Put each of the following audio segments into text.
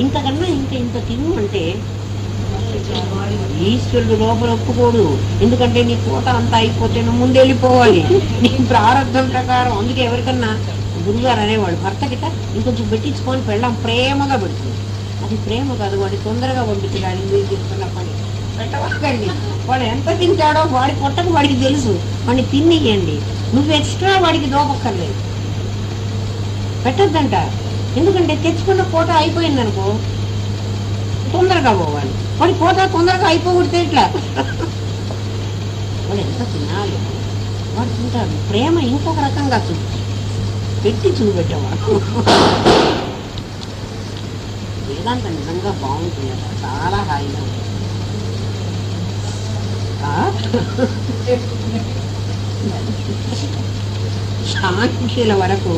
ఇంతకన్నా ఇంత తిను అంటే ఈశ్వరుడు లోపల ఒప్పుకోడు. ఎందుకంటే నీ కోట అంతా అయిపోతే నువ్వు ముందు వెళ్ళిపోవాలి, నీ ప్రారంభం ప్రకారం. అందుకే ఎవరికన్నా గురుగారు అనేవాడు, భర్త గిట్ట ఇంకొంచెం పెట్టించుకొని పెళ్ళాం ప్రేమగా పెడుతుంది. అది ప్రేమ కాదు, వాడి తొందరగా పంపించగాని మీరు తీసుకున్న పని పెట్టవకండి. వాడు ఎంత తింటాడో వాడి పొట్టకు వాడికి తెలుసు, వాడిని తిన్నియండి. నువ్వు ఎక్స్ట్రా వాడికి దోపక్కర్లేదు, పెట్టద్దంట. ఎందుకంటే తెచ్చుకున్న కోట అయిపోయిందనుకో తొందరగా పోవాలి, వాడి కోట తొందరగా అయిపోకూడదు. ఇట్లా వాడు ఎంత తినాలి వాడు తింటాడు. ప్రేమ ఇంకొక రకంగా పెట్టి చూపెట్టేవాడు. వేదాంతం నిజంగా బాగుంటుంది అట, చాలా హాయిగా ఉంటుంది. సాంఖ్యుల వరకు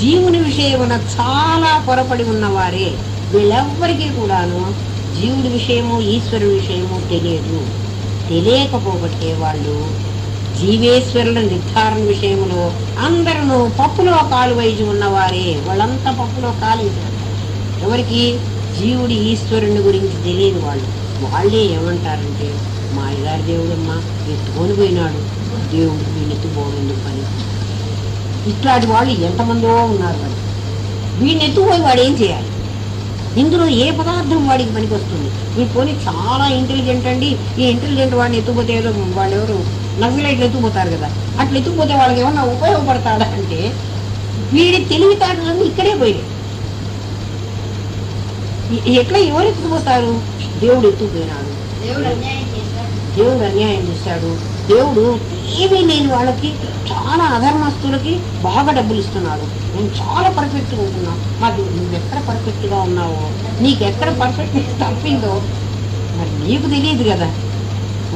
జీవుని విషయమున చాలా పొరపడి ఉన్నవారే. వీళ్ళెవ్వరికీ కూడాను జీవుడి విషయము ఈశ్వరుడి విషయము తెలియదు. తెలియకపోబట్టే వాళ్ళు జీవేశ్వరుల నిర్ధారణ విషయంలో అందరూ పప్పులో కాలు వైజు ఉన్నవారే. వాళ్ళంతా పప్పులో కాలు వేసారు. ఎవరికి? జీవుడి ఈశ్వరుని గురించి తెలియదు. వాళ్ళే ఏమంటారంటే, మా అయ్యగారి దేవుడమ్మా ఎత్తుకొని పోయినాడు, దేవుడు వీళ్ళు ఎత్తుపోవడం ఎందుకు పని. ఇట్లాంటి వాళ్ళు ఎంతమందో ఉన్నారు. వాళ్ళు వీడిని ఎత్తుకుపోయి వాడు ఏం చేయాలి? ఇందులో ఏ పదార్థం వాడికి పనికి వస్తుంది? వీడు పోనీ చాలా ఇంటెలిజెంట్ అండి, ఈ ఇంటెలిజెంట్ వాడిని ఎత్తుకుపోతే ఏదో వాళ్ళు ఎవరు నక్సలైట్లు ఎత్తుకుపోతారు కదా, అట్లా ఎత్తుకుపోతే వాళ్ళకి ఏమన్నా ఉపయోగపడతాడా అంటే వీడి తెలివితేటలన్నీ ఇక్కడే పోయినాయి. ఎట్లా ఎవరు ఎత్తుకుపోతారు? దేవుడు ఎత్తుకుపోయినాడు, దేవుడు అన్యాయం చేశాడు, దేవుడు ఏమీ లేని వాళ్ళకి, చాలా అధర్మస్తులకి బాగా డబ్బులు ఇస్తున్నాడు. నేను చాలా పర్ఫెక్ట్గా ఉంటున్నా. మరి నువ్వెక్కడ పర్ఫెక్ట్గా ఉన్నావో, నీకెక్కడ పర్ఫెక్ట్ తప్పిందో మరి నీకు తెలియదు కదా.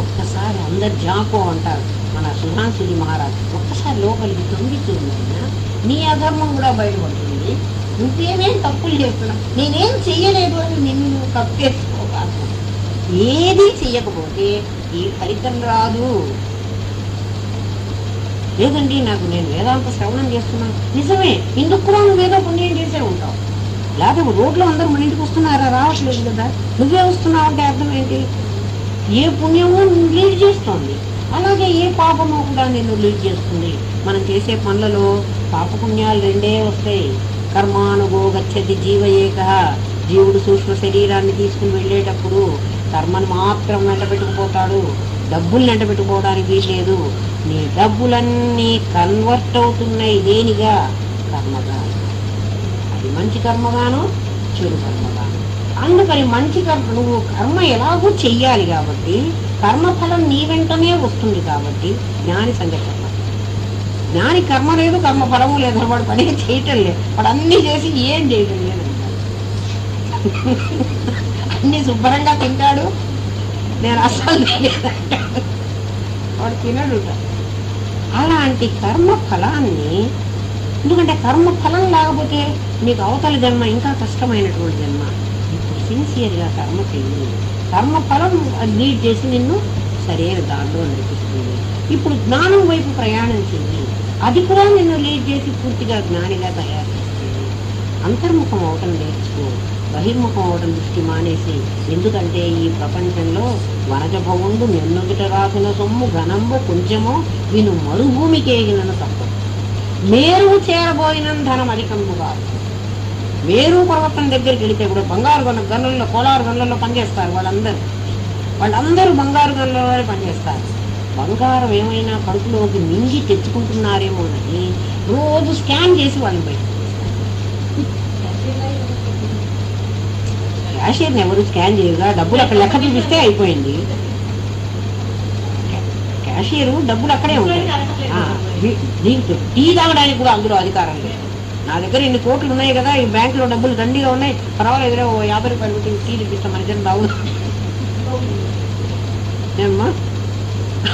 ఒక్కసారి అందరు జాకో అంటారు మన సుధాంశుడి మహారాజు, ఒక్కసారి లోపలికి తొంగి చూడైనా నీ అధర్మం కూడా బయటపడుతుంది. నువ్వేమేం తప్పులు చేస్తున్నావు, నేనేం చెయ్యలేదు అని నిన్ను నువ్వు తప్పేసుకోవాలి. ఏది చెయ్యకపోతే ఈ ఫలితం రాదు. లేదండి నేను వేదాంత శ్రవణం చేస్తున్నాను, నిజమే, ఇందుకు కూడా నువ్వేదో పుణ్యం చేసే ఉంటావు. లేకపోతే రోడ్లో అందరూ మన ఇంటికి వస్తున్నారా? రావట్లేదు కదా. నువ్వే వస్తున్నావు అంటే అర్థం ఏంటి? ఏ పుణ్యమో లీడ్ చేస్తుంది, అలాగే ఏ పాపమో కూడా నిన్ను లీడ్ చేస్తుంది. మనం చేసే పనులలో పాపపుణ్యాలు రెండే వస్తాయి. కర్మానుగో గచ్చతి జీవ ఏక. జీవుడు సూక్ష్మ శరీరాన్ని తీసుకుని వెళ్ళేటప్పుడు కర్మను మాత్రం వెంట పెట్టుకుపోతాడు, డబ్బులు వెంట పెట్టుకోవడానికి వీల్లేదు. నీ డబ్బులన్నీ కన్వర్ట్ అవుతున్నాయి దేనిగా? కర్మగా. అది మంచి కర్మగాను చెడు కర్మగాను. అందుకని మంచి కర్మ, నువ్వు కర్మ ఎలాగూ చెయ్యాలి కాబట్టి కర్మఫలం నీ వెంటనే వస్తుంది. కాబట్టి జ్ఞాని సంగతి కర్మ, జ్ఞాని కర్మ లేదు, కర్మఫలము లేదు. వాడు పని చేయటం లేదు, వాడు అన్నీ చేసి ఏం చేయటం లేదు. అన్నీ శుభ్రంగా తింటాడు, నేను అస్సలు వాడు తినడు. అలాంటి కర్మ ఫలాన్ని, ఎందుకంటే కర్మ ఫలం లేకపోతే నీకు అవతల జన్మ ఇంకా కష్టమైనటువంటి జన్మ. ఇప్పుడు సిన్సియర్గా కర్మ చెయ్యి, కర్మ ఫలం లీడ్ చేసి నిన్ను సరైన దాంట్లో నడిపిస్తుంది. ఇప్పుడు జ్ఞానం వైపు ప్రయాణం చెయ్యి, అది కూడా నిన్ను లీడ్ చేసి పూర్తిగా జ్ఞానిగా తయారు చేస్తుంది. అంతర్ముఖం అవటం నేర్చుకో, బహిర్ముఖం అవడం దృష్టి మానేసి. ఎందుకంటే ఈ ప్రపంచంలో వనజభవుండు నెన్నుగిట రాసిన సొమ్ము ఘనంబు కొంచెమో విను మరుభూమికేగినను తప్ప మేరువు చేరబోయిన ధనం అధికంబు కాదు. మేరు పర్వతం దగ్గరికి వెళితే కూడా బంగారు గనుల్లో, కోలారు గనులలో పనిచేస్తారు వాళ్ళందరూ బంగారు గనులలో పనిచేస్తారు. బంగారం ఏమైనా కడుపులోకి మింగి తెచ్చుకుంటున్నారేమో అని రోజు స్కాన్ చేసి వాళ్ళని బయట. క్యాషియర్ని ఎవరు స్కాన్ చేయగా, డబ్బులు అక్కడ లెక్క చూపిస్తే అయిపోయింది. క్యాషియర్ డబ్బులు అక్కడే ఉంటాయి. దీంతో టీ తాగడానికి కూడా అందులో అధికారం లేదు. నా దగ్గర ఇన్ని కోట్లు ఉన్నాయి కదా, ఈ బ్యాంకులో డబ్బులు దండిగా ఉన్నాయి, పర్వాలేదు 50 రూపాయలు పెట్టి టీ తెప్పిస్తాం మన జనం బాగు. ఏమ్మా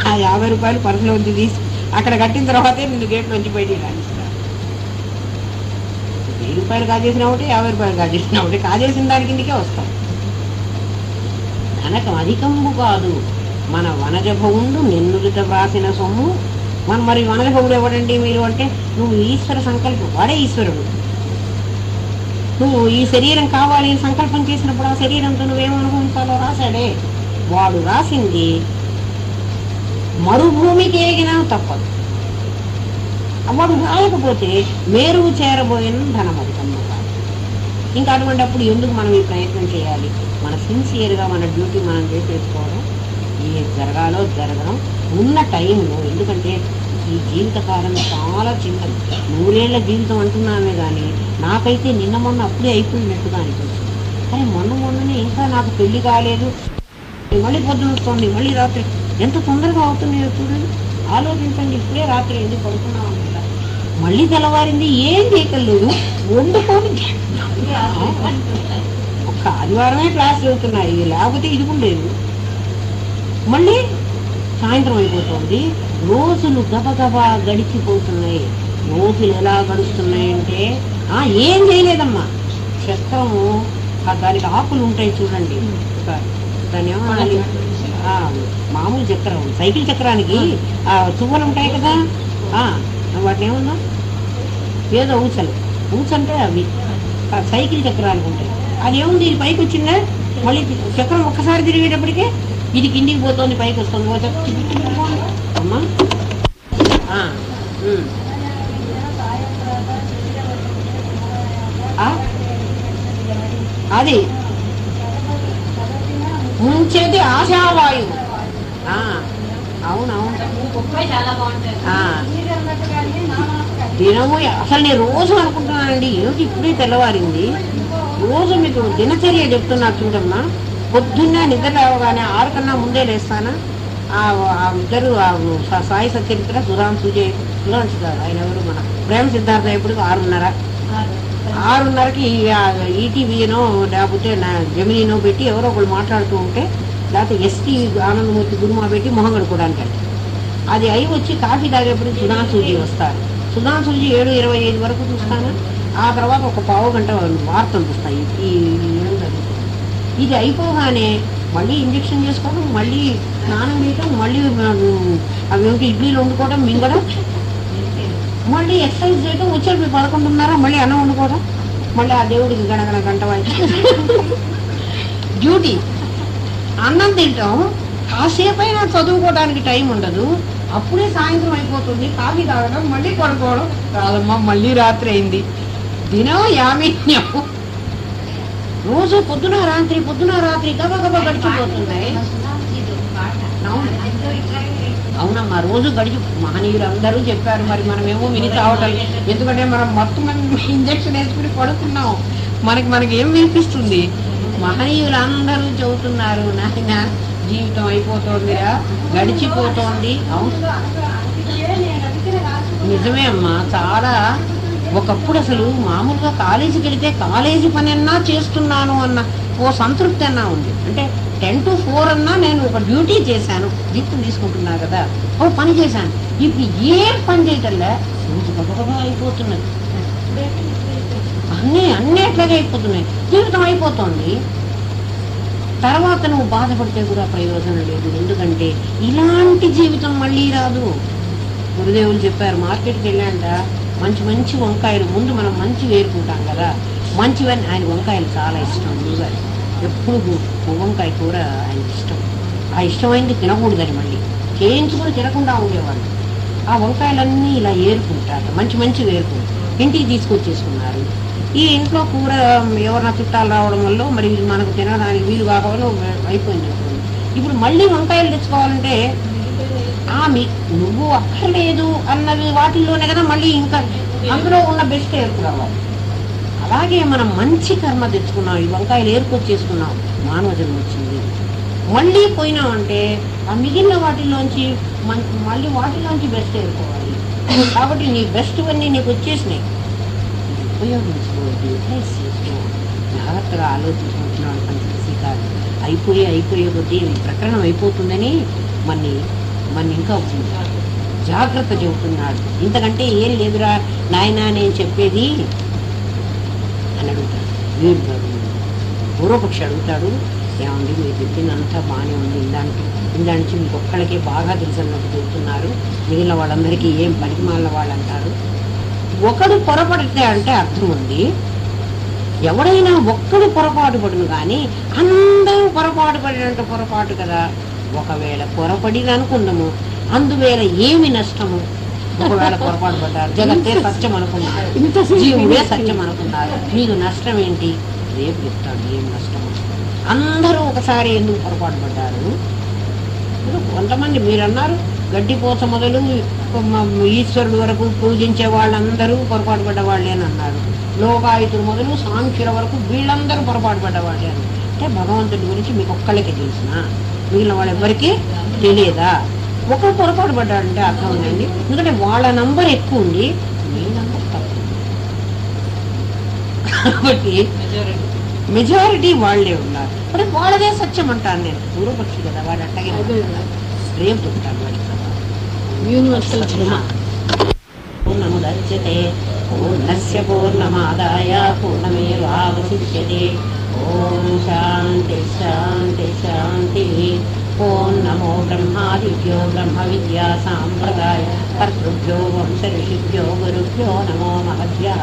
ఆ 50 రూపాయలు పర్సులోంచి తీసి అక్కడ కట్టిన తర్వాతే నిన్ను గేట్ నుంచి బయటికి రాణిస్తా. 1000 రూపాయలు కాజేసిన ఒకటి, 50 రూపాయలు కాజేసిన ఒకటి, కాజేసిన దాని కిందకే వస్తాం. ధనకం అధికంబు కాదు మన వనజభవుండు నిన్నుడిత వ్రాసిన సొమ్ము. మరి వనజభవుడు ఎవడండి మీరు అంటే, నువ్వు ఈశ్వర సంకల్పం, వాడే ఈశ్వరుడు. నువ్వు ఈ శరీరం కావాలి అని సంకల్పం చేసినప్పుడు ఆ శరీరంతో నువ్వేం అనుభవించాలో రాశాడే. వాడు రాసింది మరుభూమికి ఏగినా తప్పదు. వాడు రాయకపోతే మేరువు చేరబోయిన ధనమధికమ్మ కాదు. ఇంకా అటువంటిప్పుడు ఎందుకు మనం ఈ ప్రయత్నం చేయాలి? మన సిన్సియర్గా మన డ్యూటీ మనం చేసేసుకోవడం, ఏది జరగాలో జరగడం ఉన్న టైంలో. ఎందుకంటే ఈ జీవితకాలం చాలా చిన్నది. 100 ఏళ్ల జీవితం అంటున్నామే కానీ నాకైతే నిన్న మొన్న అప్పుడే అయిపోయినట్టుగా అనిపించింది. కానీ మొన్ననే ఇంకా నాకు పెళ్లి కాలేదు, మళ్ళీ పొద్దున వస్తుంది, మళ్ళీ రాత్రి ఎంత తొందరగా అవుతున్నాయో చూడండి. ఆలోచించండి, ఇప్పుడే రాత్రి ఎందుకు పడుకున్నాం కదా, మళ్ళీ తెల్లవారింది, ఏం చేయగలేదు, వండుకొని ఒక్క ఆదివారమే క్లాస్ చదువుతున్నాయి, లేకపోతే ఇది కూడా లేదు. మళ్ళీ సాయంత్రం అయిపోతుంది. రోజులు గబగబా గడిచిపోతున్నాయి. రోజులు ఎలా గడుస్తున్నాయంటే ఏం చేయలేదమ్మా. చక్రము దానికి ఆకులు ఉంటాయి చూడండి, దాని ఏమో మామూలు చక్రం, సైకిల్ చక్రానికి చువ్వలు ఉంటాయి కదా, వాటిని ఏమన్నా ఏదో ఊచంటే అవి సైకిల్ చక్రానికి ఉంటాయి. అది ఏముంది, ఇది పైకి వచ్చిందా, మళ్ళీ చక్రం ఒక్కసారి తిరిగేటప్పటికే ఇది కిందికి పోతుంది, పైకి వస్తుంది. అమ్మా అది ముంచేది ఆశావాయువు. అవునవును, దినము అసలు నేను రోజు అనుకుంటున్నానండి, ఏమిటి ఇప్పుడే తెల్లవారింది. రోజు మీకు దినచర్య చెప్తున్నా చూడమ్మా. పొద్దున్నే నిద్ర లేవగానే 6 కన్నా ముందే లేస్తానా. ఇద్దరు సాయి సత్యమిత్ర, సుధాంశు కాదు ఆయన ఎవరు, మన ప్రేమ సిద్ధార్థ ఎప్పుడు 6:30కి ఈటీవీనో లేకపోతే జమినీనో పెట్టి ఎవరో ఒకళ్ళు మాట్లాడుతూ ఉంటే, లేకపోతే ఎస్టీ ఆనందమూర్తి గురుమా పెట్టి మొహం కడుకోవడానికి అంటే అది అయి వచ్చి కాఫీ తాగేప్పుడు సుధాంశుజీ వస్తారు. సుధాంశుజీ 7:25 వరకు చూస్తాను. ఆ తర్వాత ఒక పావు గంట వార్తలు చూస్తాయి. ఇది అయిపోగానే మళ్ళీ ఇంజక్షన్ చేసుకోవడం, మళ్ళీ స్నానం చేయటం, మళ్ళీ అవేమిటి ఇడ్లీలు వండుకోవడం, మింగడం, మళ్ళీ ఎక్సర్సైజ్ చేయడం, వచ్చేది 11:30 మళ్ళీ అన్నం వండుకోవడం, మళ్ళీ ఆ దేవుడికి గంట వాయి డ్యూటీ. అన్నం తింటాం, కాసేపు అయినా చదువుకోవడానికి టైం ఉండదు. అప్పుడే సాయంత్రం అయిపోతుంది, కాఫీ తాగడం, మళ్ళీ పడుకోవడం. కాదమ్మా, మళ్ళీ రాత్రి అయింది. దినం యామిన్యం. రోజు పొద్దున రాత్రి గబగబా గడిచిపోతున్నాయి. అవునమ్మా, రోజు గడిచి మహనీయులు అందరూ చెప్పారు. మరి మనమేమో విని చావటం, ఎందుకంటే మనం మొత్తం ఇంజక్షన్ వేసుకుని పడుతున్నాం. మనకి ఏం వినిపిస్తుంది? మహనీయులు అందరూ చెబుతున్నారు, నాయన జీవితం అయిపోతుందిరా, గడిచిపోతోంది. అవును, నిజమే అమ్మా. చాలా ఒకప్పుడు అసలు మామూలుగా కాలేజీకి వెళితే కాలేజీ పని అన్నా చేస్తున్నాను అన్న ఓ సంతృప్తి అన్నా ఉంది. అంటే 10 to 4 అన్నా నేను ఒక డ్యూటీ చేశాను, జీతం తీసుకుంటున్నా కదా, ఓ పని చేశాను. ఇప్పుడు ఏం పని చేయటంలే, రోజు గబగబా అయిపోతున్నది. అన్నీ అట్లాగే అయిపోతున్నాయి, జీవితం అయిపోతుంది. తర్వాత నువ్వు బాధపడితే కూడా ప్రయోజనం లేదు. ఎందుకంటే ఇలాంటి జీవితం మళ్ళీ రాదు. గురుదేవులు చెప్పారు, మార్కెట్కి వెళ్ళాంట, మంచి వంకాయలు, ముందు మనం మంచి వేరుకుంటాం కదా, మంచివన్నీ. ఆయన వంకాయలు చాలా ఇష్టం. గురుగారు ఎప్పుడు వంకాయ కూర ఆయనకి ఇష్టం. ఆ ఇష్టమైంది తినకూడదని మళ్ళీ చేయించుకొని తినకుండా ఉండేవాళ్ళు. ఆ వంకాయలన్నీ ఇలా ఏరుకుంటారు, మంచి వేరుకుంటారు, ఇంటికి తీసుకొచ్చేసుకున్నారు. ఈ ఇంట్లో కూర ఎవరన్నా చుట్టాలు రావడం వల్ల మరి మనకు తినడానికి వీలు కాకుండా అయిపోయింది. ఇప్పుడు మళ్ళీ వంకాయలు తెచ్చుకోవాలంటే నువ్వు అక్కర్లేదు అన్నది వాటిల్లోనే కదా మళ్ళీ ఇంకా అందులో ఉన్న బెస్ట్ ఏర్పడాలి. అలాగే మనం మంచి కర్మ తెచ్చుకున్నాం, ఈ వంకాయలు ఏర్కొచ్చేసుకున్నాం, మానవ జన్మ వచ్చింది. మళ్ళీ పోయినామంటే ఆ మిగిలిన వాటిల్లోంచి మళ్ళీ వాటిలోంచి బెస్ట్ ఏర్కోవాలి. కాబట్టి నీ బెస్ట్ అన్నీ నీకు వచ్చేసినాయి, ఉపయోగించుకోవద్దు, జాగ్రత్తగా ఆలోచించుకుంటున్నాడు పంచదశి కాదు. అయిపోయే కొద్దీ ప్రకరణం అయిపోతుందని మన ఇంకా జాగ్రత్త చెబుతున్నాడు. ఇంతకంటే ఏం లేదురా నాయనా నేను చెప్పేది అని అడుగుతాడు. వీడు పూర్వపక్షి అడుగుతాడు, ఏమండి మీరు చెప్పినంతా బాగానే ఉంది, ఇందా నుంచి మీకు ఒక్కళ్ళకే బాగా తెలిసినట్టు చెబుతున్నారు, మిగిలిన వాళ్ళందరికీ ఏం పనికిమాలిన వాళ్ళు అంటారు. ఒకడు పొరపడితే అంటే అర్థం ఉంది, ఎవడైనా ఒక్కడు పొరపాటు పడును కానీ అందరూ పొరపాటు పడినంత పొరపాటు కదా. ఒకవేళ పొరపడిన అనుకుందాము, అందువేళ ఏమి నష్టము? ఒకవేళ పొరపాటు పడ్డారు, జగత్తే సత్యం అనుకున్నారు, జీవుడే సత్యం అనుకున్నారు, మీకు నష్టం ఏంటి? రేపు చెప్తాడు ఏం నష్టము. అందరూ ఒకసారి ఎందుకు పొరపాటు పడ్డారు? కొంతమంది మీరన్నారు గడ్డిపోత మొదలు ఈశ్వరుడు వరకు పూజించే వాళ్ళందరూ పొరపాటు పడ్డవాళ్ళే అని అన్నారు. లోకాయుతులు మొదలు సాంఖ్యుల వరకు వీళ్ళందరూ పొరపాటు పడ్డవాళ్ళే అని. అంటే భగవంతుడి గురించి మీకు ఒక్కళ్ళకే తెలిసిన, మిగిలిన వాళ్ళెవ్వరికీ తెలియదా? ఒకరు పొరపాటు పడ్డాడంటే అర్థం ఉందండి. ఎందుకంటే వాళ్ళ నంబర్ ఎక్కువ ఉంది, మీ నంబర్ తక్కువ. కాబట్టి మెజారిటీ వాళ్ళే ఉన్నారు. అంటే వాళ్ళదే సత్యం అంటాను నేను. పూర్వపక్షి కదా వాడు, అట్టగే రేపు చెప్తాను వాడికి కదా. యూనివర్సల్ పూర్ణముదచ్యతే పూర్ణస్య పూర్ణమాదాయ పూర్ణమేవావశిష్యతే. ఓం శాంతి శాంతి శాంతి. ఓం నమో బ్రహ్మాదిభ్యో బ్రహ్మ విద్యా సాంప్రదాయ కర్తృభ్యో వంశ ఋషిభ్యో గురుభ్యో నమో మహద్భ్యః.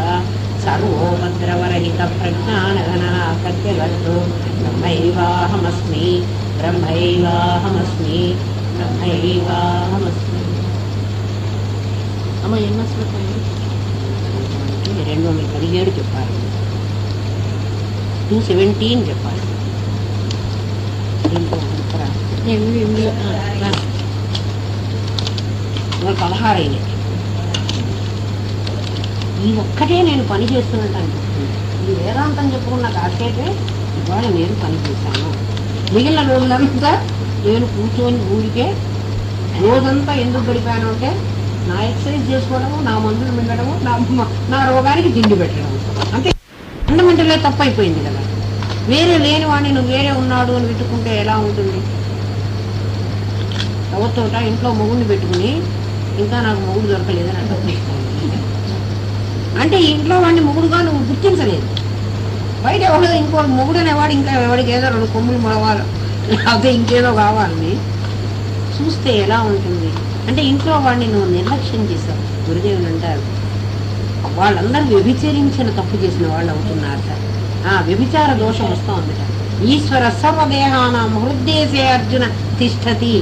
సర్వోపద్రవరహిత ప్రజ్ఞానగణనాకర్యగర్భో బ్రహ్మైవాహమస్మి బ్రహ్మైవాహమస్మి బ్రహ్మైవాహమస్మి. అమ్మ ఎన్నో శ్లోకం? 217 చెప్పాలి, 217 చెప్పాలి. దీంట్లో 16 అయినాయి. ఈ ఒక్కటే నేను పని చేస్తున్నట్టు అనిపిస్తుంది. ఈ వేదాంతం చెప్పుకున్న కాసేపే ఇవాళ నేను పని చేశాను. మిగిలిన రోజులంతా నేను కూర్చొని ఊరికే రోజంతా ఎందుకు గడిపాను అంటే నా ఎక్సర్సైజ్ చేసుకోవడము, నా మందులు మింగడము, నా రోగానికి తిండి పెట్టడం. అంటే ఫండమెంటలే తప్పైపోయింది కదా. వేరే లేని వాడిని నువ్వు వేరే ఉన్నాడు అని పెట్టుకుంటే ఎలా ఉంటుంది? ఎవరితోట ఇంట్లో మొగుడిని పెట్టుకుని ఇంకా నాకు మొగుడు దొరకలేదని అంటే అంటే ఇంట్లో వాడిని మొగుడుగా నువ్వు గుర్తించలేదు. బయట ఎవడో ఇంకో మొగుడు అనేవాడు ఇంకా ఎవడికి ఏదో 2 కొమ్ములు మొలవాలి, లేకపోతే ఇంకేదో కావాలని చూస్తే ఎలా ఉంటుంది? అంటే ఇంట్లో వాడిని నువ్వు నిర్లక్ష్యం చేశావు. గురుదేవులు అంటారు వాళ్ళందరూ వ్యభిచరించిన తప్పు చేసిన వాళ్ళు అవుతున్నారట. వ్యభిచార దోషం వస్తూ ఉందట. ఈశ్వర సర్వదేహానాం హృదయసే అర్జున తిష్టతి.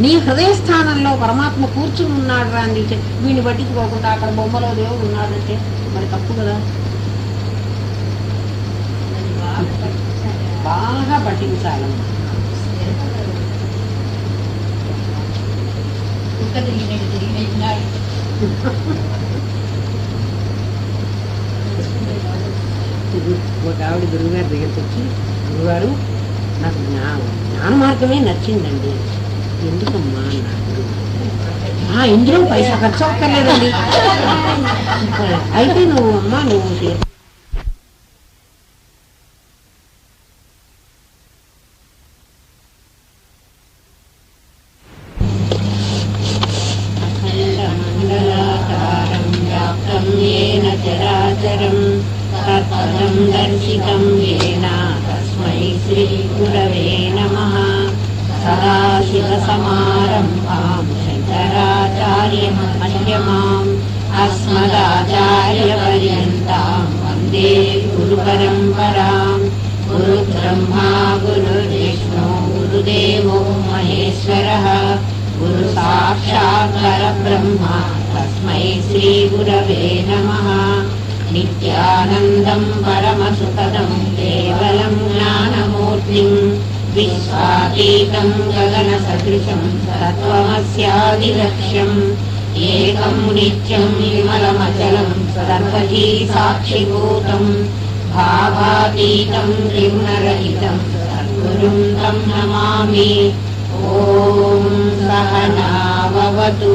నీ హృదయ స్థానంలో పరమాత్మ కూర్చుని ఉన్నాడు రా అని వీడిని పట్టించుకోకుండా అక్కడ బొమ్మలో దేవుడు ఉన్నాడంటే మరి తప్పు కదా. బాగా పట్టించాలమ్మా. ఒక ఆవిడ గురువుగారి దగ్గరికి వచ్చి, గురుగారు నాకు జ్ఞాన మార్గమే నచ్చిందండి. ఎందుకమ్మా అన్నాడు. ఇందులో పైసా ఖర్చు అక్కర్లేదండి. అయితే నువ్వు అమ్మా నువ్వు దర్శితం ఏన తస్మై శ్రీ గురవే నమః. సదాశివ సమారంభాం శంకరాచార్య మధ్యమాం అస్మదాచార్య పర్యంతాం వందే గురు పరంపరాం. గురు బ్రహ్మా గురుర్విష్ణు గురుదేవో మహేశ్వరః. గురు సాక్షాత్ పరబ్రహ్మ తస్మై శ్రీ గురవే నమః. నిత్యానందం పరమసుఖదం కేవలం జ్ఞానమూర్తిం విశ్వాతీతం గగన సదృశం తత్వమస్యాదిలక్ష్యం. ఏకం నిత్యం విమలమచలం సర్వజీ సాక్షిభూతం భావాతీతం త్రిగుణరహితం సద్గురుం తం నమామి. ఓం సహనావతు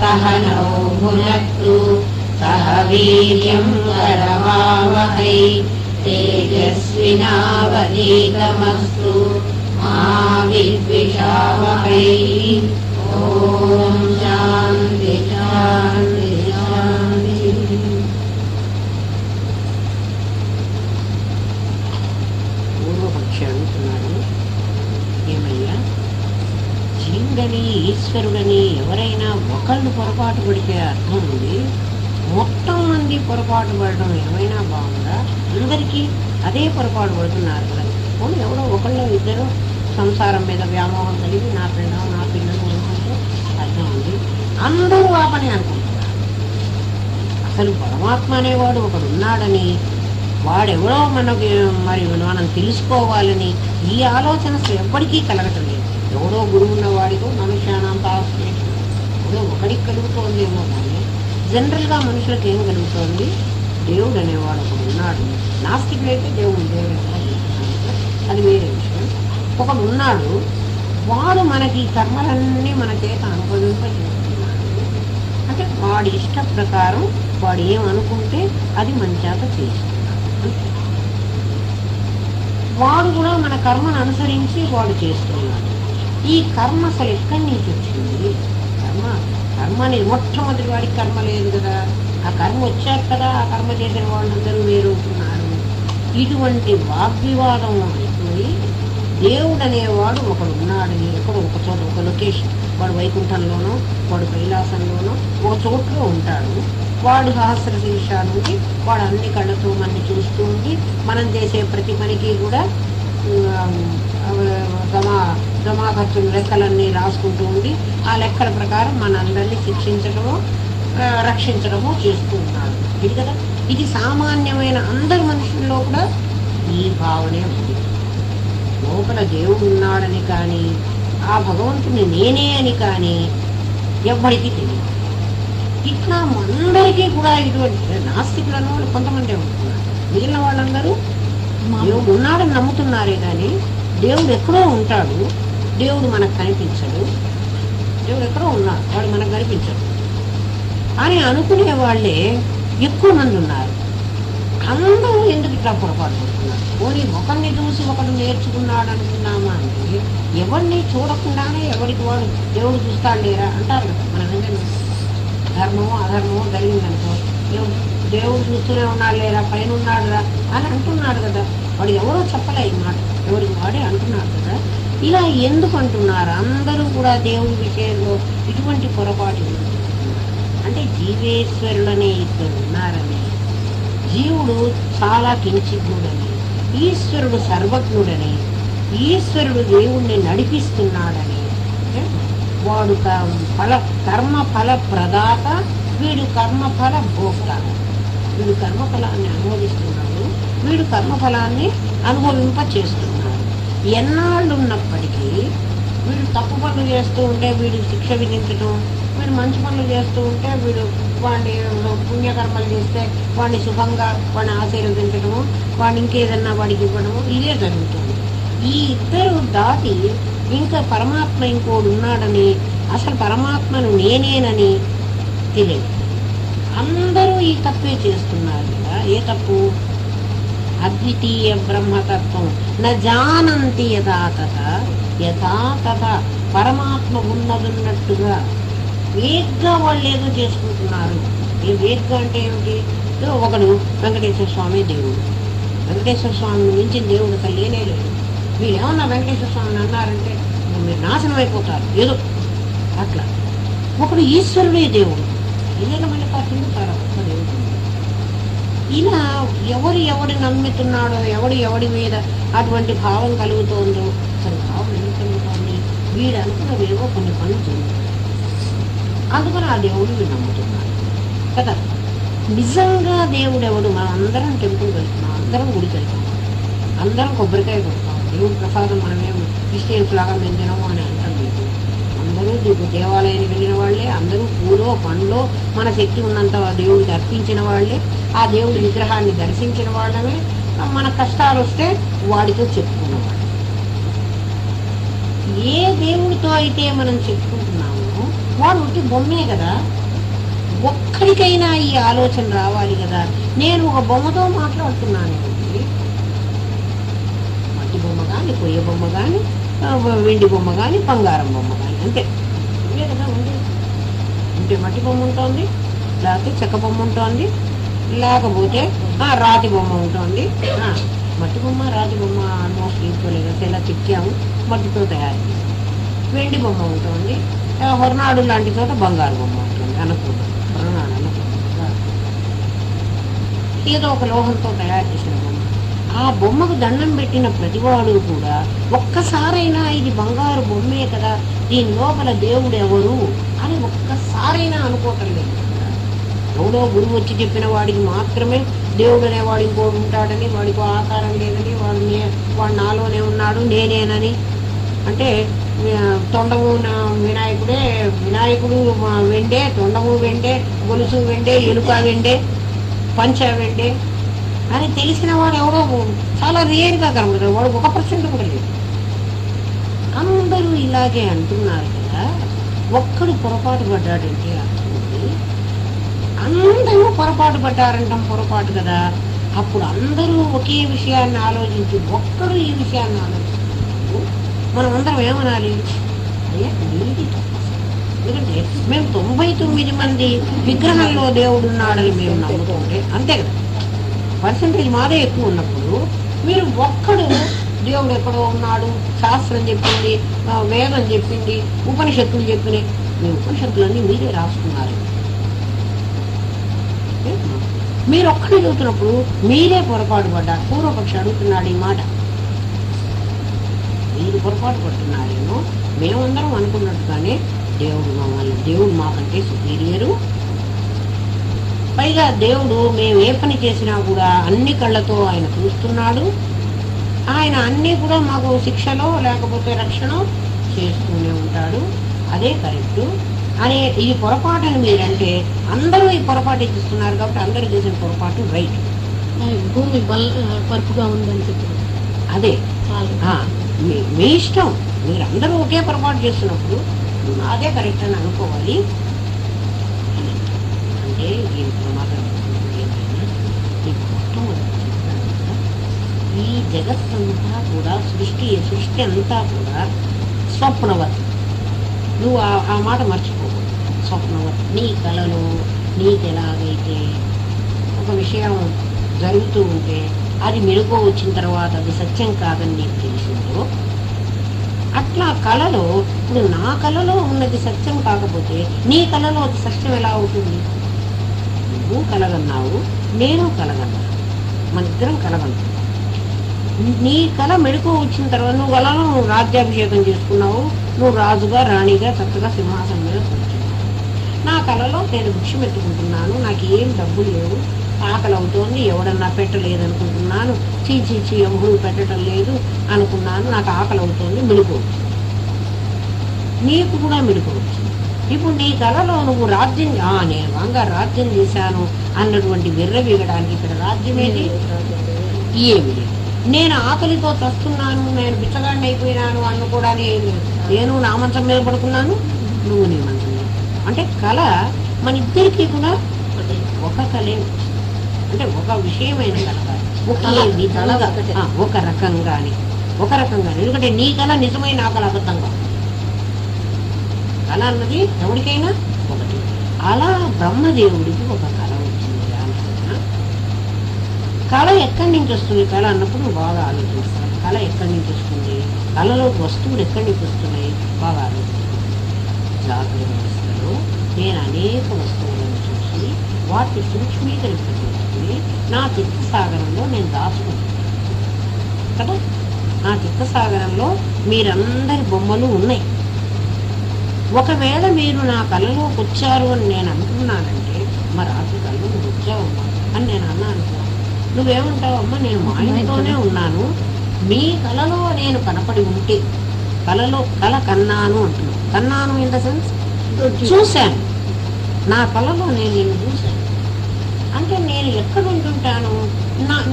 సహనౌ భునక్తు సహ వీర్యం కరవావహై తేజస్వినావధీతమస్తు మా విద్విషావహై. ఓం శాంతి శాంతి శాంతి. పూర్వపక్షి అంటున్నాడు, ఏమయ్యా జీవుడని ఈశ్వరుడని ఎవరైనా ఒకళ్ళు పొరపాటు పడితే అర్థం ఉంది మొత్తం మంది మంది పొరపాటు పడడం ఏమైనా బాగుందా? అందరికీ అదే పొరపాటు పడుతున్నారు కదా. పోనీ ఎవడో ఒకళ్ళు ఇద్దరు సంసారం మీద వ్యామోహం కలిగి నా పిల్లలు నా పిల్లలు అనుకుంటే అర్థం ఉంది. అందరూ ఆ పని అనుకుంటున్నారు. అసలు పరమాత్మ అనేవాడు ఒకడు ఉన్నాడని, వాడెవడో మనకి మరి మనం తెలుసుకోవాలని ఈ ఆలోచన ఎప్పటికీ కలగటం లేదు. ఎవడో గురువు ఉన్నవాడికో మనుష్యానం పాస్టేషన్ ఎవడో ఒకడికి కలుగుతోందేమో, కానీ జనరల్గా మనుషులకు ఏం కలుగుతోంది? దేవుడు అనేవాడు ఒకడు ఉన్నాడు. నాస్తికులైతే దేవుడు దేవుడు అది వేరే విషయం. ఒకడు ఉన్నాడు, వాడు మనకి కర్మలన్నీ మన చేత అనుభవింపజేస్తున్నాడు. అంటే వాడి ఇష్ట ప్రకారం వాడు ఏమనుకుంటే అది మన చేత చేస్తున్నాడు. వాడు కూడా మన కర్మను అనుసరించి వాడు చేస్తున్నాడు. ఈ కర్మ అసలు ఎక్కడి నుంచి వచ్చింది? కర్మ అనేది మొట్టమొదటి వాడికి కర్మ లేదు కదా. ఆ కర్మ వచ్చాక కదా ఆ కర్మ చేసిన వాళ్ళందరూ వేరుతున్నారు. ఇటువంటి వాగ్వివాదం అయిపోయి దేవుడు అనేవాడు ఒకడు ఉన్నాడని ఎక్కడో ఒక చోట ఒక లొకేషన్, వాడు వైకుంఠంలోనో వాడు కైలాసంలోనో ఒక చోట్లో ఉంటాడు. వాడు సహస్ర శీర్ష నుండి వాడు అన్ని కళ్ళతో మనని చూస్తూ ఉండి మనం చేసే ప్రతి పనికి కూడా జమా ఖర్చులు లెక్కలన్నీ రాసుకుంటూ ఉండి ఆ లెక్కల ప్రకారం మనందరినీ శిక్షించడమో రక్షించడమో చేస్తూ ఉన్నాడు. ఇది కదా, ఇది సామాన్యమైన అందరి మనుషుల్లో కూడా ఈ భావనే ఉంది. లోపల దేవుడు ఉన్నాడని కానీ ఆ భగవంతుని నేనే అని కానీ ఎవ్వరికీ తెలియదు. ఇట్లా అందరికీ కూడా ఇటువంటి నాస్తికులను వాళ్ళు కొంతమంది ఉంటున్నారు. మిగిలిన వాళ్ళందరూ దేవుడు ఉన్నాడని నమ్ముతున్నారే కానీ దేవుడు ఎక్కడో ఉంటాడు, దేవుడు మనకు కనిపించడు, దేవుడు ఎక్కడో ఉన్నాడు వాడు మనకు కనిపించడు అని అనుకునే వాళ్ళే ఎక్కువ మంది ఉన్నారు. అందరూ ఎందుకు ఇట్లా పొరపాటు పడుతున్నారు? పోనీ ఒకరిని చూసి ఒకడు నేర్చుకున్నాడు అనుకున్నామా అంటే ఎవరిని చూడకుండానే ఎవరికి వాడు దేవుడు చూస్తాడు లేరా అంటారు కదా. మన ధర్మమో అధర్మమో జరిగిందనుకో దేవుడు చూస్తూనే ఉన్నాడు లేరా, పైన ఉన్నాడు రా అని అంటున్నాడు కదా. వాడు ఎవరో చెప్పలే ఈ మాట, ఎవరికి వాడే అంటున్నాడు కదా. ఇలా ఎందుకు అంటున్నారు? అందరూ కూడా దేవుడి విషయంలో ఇటువంటి పొరపాటు అంటే జీవేశ్వరుడనే ఇద్దరు ఉన్నారని, జీవుడు చాలా కించిజ్ఞుడని, ఈశ్వరుడు సర్వజ్ఞుడని, ఈశ్వరుడు దేవుణ్ణి నడిపిస్తున్నాడని, వాడు కర్మ ఫల ప్రదాత, వీడు కర్మఫల భోక్త. వీడు కర్మఫలాన్ని అనుభవిస్తున్నాడు, వీడు కర్మఫలాన్ని అనుభవింప చేస్తున్నాడు. ఎన్నాళ్ళు ఉన్నప్పటికీ వీడు తప్పు పనులు చేస్తూ ఉంటే వీడు శిక్ష విధించడం, వీడు మంచి పనులు చేస్తూ ఉంటే వీడు వాడిని పుణ్యకర్మలు చేస్తే వాడిని శుభంగా వాడిని ఆశీర్వదించడము, వాడిని ఇంకేదన్నా వాడికి ఇవ్వడము, ఇదే జరుగుతుంది. ఈ ఇద్దరు దాటి ఇంకా పరమాత్మ ఇంకోడు ఉన్నాడని, అసలు పరమాత్మను నేనేనని తెలియదు. అందరూ ఈ తప్పే చేస్తున్నారు కదా. ఏ తప్పు? అద్వితీయ బ్రహ్మతత్వం న జానంతి యథాతథ యథాతథ, పరమాత్మ ఉన్నదున్నట్టుగా వేగ్గా వాళ్ళు ఏదో చేసుకుంటున్నారు. ఈ వేగ్గా అంటే ఏమిటి? ఒకడు వెంకటేశ్వర స్వామి దేవుడు, వెంకటేశ్వర స్వామిని మించిన దేవుడు అసలు లేనే లేదు. మీరు ఏమన్నా వెంకటేశ్వర స్వామిని అన్నారంటే మీరు నాశనం అయిపోతారు ఏదో అట్లా. ఒకడు ఈశ్వరుడే దేవుడు, ఇదేనా మళ్ళీ కిందుతారా ఒక్క దేవుడు. ఇలా ఎవడు నమ్ముతున్నాడో, ఎవడి మీద అటువంటి భావం కలుగుతోందో, అసలు భావం ఎందుకు కలుగుతోంది? వీడు అనుకున్నవేవో కొన్ని పనులు జరుగుతాయి, అందుకని ఆ దేవుడు వీడు నమ్ముతున్నాడు కదా. నిజంగా దేవుడు ఎవడు? మనం అందరం టెంపుల్ వెళ్తున్నాం, అందరం గుడికి వెళ్తున్నాం, అందరం కొబ్బరికాయ కొడతాం, దేవుడి ప్రసాదం మనమేం క్రిస్టియన్స్ లాగా మేము తినము అని అంటాం లేదు. అందరూ దేవాలయానికి వెళ్ళిన వాళ్ళే, అందరూ పూలో పండ్లో మన శక్తి ఉన్నంత దేవుడికి అర్పించిన వాళ్ళే, ఆ దేవుడి విగ్రహాన్ని దర్శించిన వాళ్ళమే. మన కష్టాలు వస్తే వాడితో చెప్పుకున్నవాడు. ఏ దేవుడితో అయితే మనం చెప్పుకుంటున్నామో వాడు ఒకటి బొమ్మే కదా. ఒక్కడికైనా ఈ ఆలోచన రావాలి కదా. నేను ఒక బొమ్మతో మాట్లాడుతున్నాను, మట్టి బొమ్మ కానీ, కొయ్య బొమ్మ కానీ, వెండి బొమ్మ కానీ, బంగారం బొమ్మ కానీ, అంతే ఇవే కదా ఉంది. ఉంటే మట్టి బొమ్మ ఉంటుంది, లేకపోతే చెక్క బొమ్మ ఉంటుంది, లేకపోతే రాతి బొమ్మ ఉంటుంది. మట్టి బొమ్మ రాతి బొమ్మ ఆల్మోస్ట్ ఈక్వల్ కదా, ఇలా చిక్కాము మట్టితో తయారు చేస్తాం. వెండి బొమ్మ ఉంటుంది, హొరనాడు లాంటి చోట బంగారు బొమ్మ ఉంటుంది, అనుకున్నాం హొరనాడు అనుకున్నాం. ఏదో ఒక లోహంతో తయారు చేసిన బొమ్మ. ఆ బొమ్మకు దండం పెట్టిన ప్రతివాడు కూడా ఒక్కసారైనా ఇది బంగారు బొమ్మే కదా, దీని లోపల దేవుడు ఎవరు అని ఒక్కసారైనా అనుకోవటం లేదు. ఎవడో గురువు వచ్చి చెప్పిన వాడికి మాత్రమే దేవుడు అనేవాడు ఇంకోడు ఉంటాడని, వాడికి ఆకారం లేదని, వాడు నాలోనే ఉన్నాడు నేనేనని. అంటే తొండము వినాయకుడే, వినాయకుడు వెండే, తొండము వెండే, గొలుసు వెండే, ఎలుక వెండే, పంచ వెండే అని తెలిసిన వాడు ఎవడో చాలా రేర్గా కనబడతాడు. వాడు 1% కూడా లేదు. అందరూ ఇలాగే అంటున్నారు కదా. ఒక్కడు పొరపాటు పడ్డాడంటే అర్థం, అందరూ పొరపాటు పడ్డారంటాం పొరపాటు కదా. అప్పుడు అందరూ ఒకే విషయాన్ని ఆలోచించి ఒక్కడు ఈ విషయాన్ని ఆలోచిస్తున్నారు. మనం అందరం ఏమనాలి? అయ్యా నీది తప్పు. ఎందుకంటే మేము 99 మంది విగ్రహంలో దేవుడు ఉన్నాడని మేము నమ్ముతుంటే అంతే కదా, పర్సంటేజ్ మాదే ఎక్కువ ఉన్నప్పుడు మీరు ఒక్కడు దేవుడు ఎక్కడో ఉన్నాడు, శాస్త్రం చెప్పింది, వేదం చెప్పింది, ఉపనిషత్తులు చెప్పినాయి, మీ ఉపనిషత్తులన్నీ మీరే రాసుకున్నారు. మీరు ఒక్కడే చదువుతున్నప్పుడు మీరే పొరపాటు పడ్డారు. పూర్వపక్షి అడుగుతున్నాడు ఈ మాట, మీరు పొరపాటు పడుతున్నారేమో, మేమందరం అనుకున్నట్టుగానే దేవుడు మాకంటే సుపీరియరు. పైగా దేవుడు మేము ఏ పని చేసినా కూడా అన్ని కళ్ళతో ఆయన చూస్తున్నాడు. ఆయన అన్నీ కూడా మాకు శిక్షలో లేకపోతే రక్షణ చేస్తూనే ఉంటాడు. అదే కరెక్టు అనే ఇది పొరపాటు అని మీరంటే అందరూ ఈ పొరపాటు ఇస్తున్నారు కాబట్టి అందరూ చేసిన పొరపాటు రైట్. భూమి పరుపుగా ఉందని చెప్పారు. అదే మీ ఇష్టం. మీరందరూ ఒకే పొరపాటు చేస్తున్నప్పుడు అదే కరెక్ట్ అని అనుకోవాలి. అంటే ఈ ప్రమాదం ఏమైనా నీకు మొట్టమొదటి ఈ జగత్తంతా కూడా సృష్టి అంతా కూడా స్వప్నవత్. నువ్వు ఆ మాట మర్చిపోకూడదు. స్వప్నవత్. నీ కళలో నీకు ఎలాగైతే ఒక విషయం జరుగుతూ ఉంటే అది మెరుగు వచ్చిన తర్వాత అది సత్యం కాదని నీకు తెలిసిందో, అట్లా కళలో ఇప్పుడు నా కళలో ఉన్నది సత్యం కాకపోతే నీ కళలో అది సత్యం ఎలా అవుతుంది? నువ్వు కలగన్నావు, నేను కలగన్నాను, మన ఇద్దరం కలగన్నావు. నీ కళ మెడుకు వచ్చిన తర్వాత నువ్వు కళలో రాజ్యాభిషేకం చేసుకున్నావు, నువ్వు రాజుగా రాణిగా చక్కగా సింహాసనం మీద కూర్చున్నావు. నా కళలో నేను భిక్ష పెట్టుకుంటున్నాను, నాకు ఏం డబ్బులు లేవు, ఆకలి అవుతోంది, ఎవడన్నా పెట్టలేదనుకుంటున్నాను, చీచీచి ఎవరు పెట్టడం లేదు అనుకున్నాను, నాకు ఆకలి అవుతోంది, మెడుకోవచ్చు. నీకు కూడా మెడుకోవచ్చు. ఇప్పుడు నీ కళలో నువ్వు రాజ్యం నేను బాగా రాజ్యం చేశాను అన్నటువంటి విర్రవీగడానికి ఇక్కడ రాజ్యం ఏది? ఏమి లేదు. నేను ఆకలితో చస్తున్నాను, నేను బిచ్చగాడిని అయిపోయినాను అనుకోవడానికి ఏం లేదు. నేను నా మంచం మీద పడుకున్నాను, నువ్వు నీ మంచం మీద. అంటే కళ మన ఇద్దరికీ కూడా ఒక కళే, అంటే ఒక విషయమైన కళ ఒకే విధంగా ఒక రకంగానే. ఎందుకంటే నీ కళ నిజమైన నా కళ అబద్ధంగా. కళ అన్నది ఎవరికైనా ఒకటి. అలా బ్రహ్మదేవుడికి ఒక కళ వచ్చింది. కళ ఎక్కడి నుంచి వస్తుంది? కళ అన్నప్పుడు బాగా ఆలోచిస్తాను. కళ ఎక్కడి నుంచి వస్తుంది? కళలోకి వస్తువులు ఎక్కడి నుంచి వస్తున్నాయి? బాగా ఆలోచిస్తాను. జాగ్రత్త వ్యవస్థలో నేను అనేక వస్తువులను చూసి వాటిని సూక్ష్మీకరింపజేసుకుని నా చిత్తసాగరంలో నేను దాచుకుంటాను కదా. నా చిత్తసాగరంలో మీరందరి బొమ్మలు ఉన్నాయి. ఒకవేళ మీరు నా కళలోకి వచ్చారు అని నేను అనుకున్నానంటే, మరి రాత్రి కళ్ళు నువ్వు వచ్చావమ్మా అని నేను అన్నాను. నువ్వేమంటావు? అమ్మ నేను మా ఇంట్లోనే ఉన్నాను, మీ కళలో నేను కనపడి ఉంటే, కళ కన్నాను అంటున్నాను. కన్నాను ఇన్ ద సెన్స్ చూశాను, నా కళలో నేను నిన్ను చూశాను అంటే నేను ఎక్కడ ఉంటుంటాను?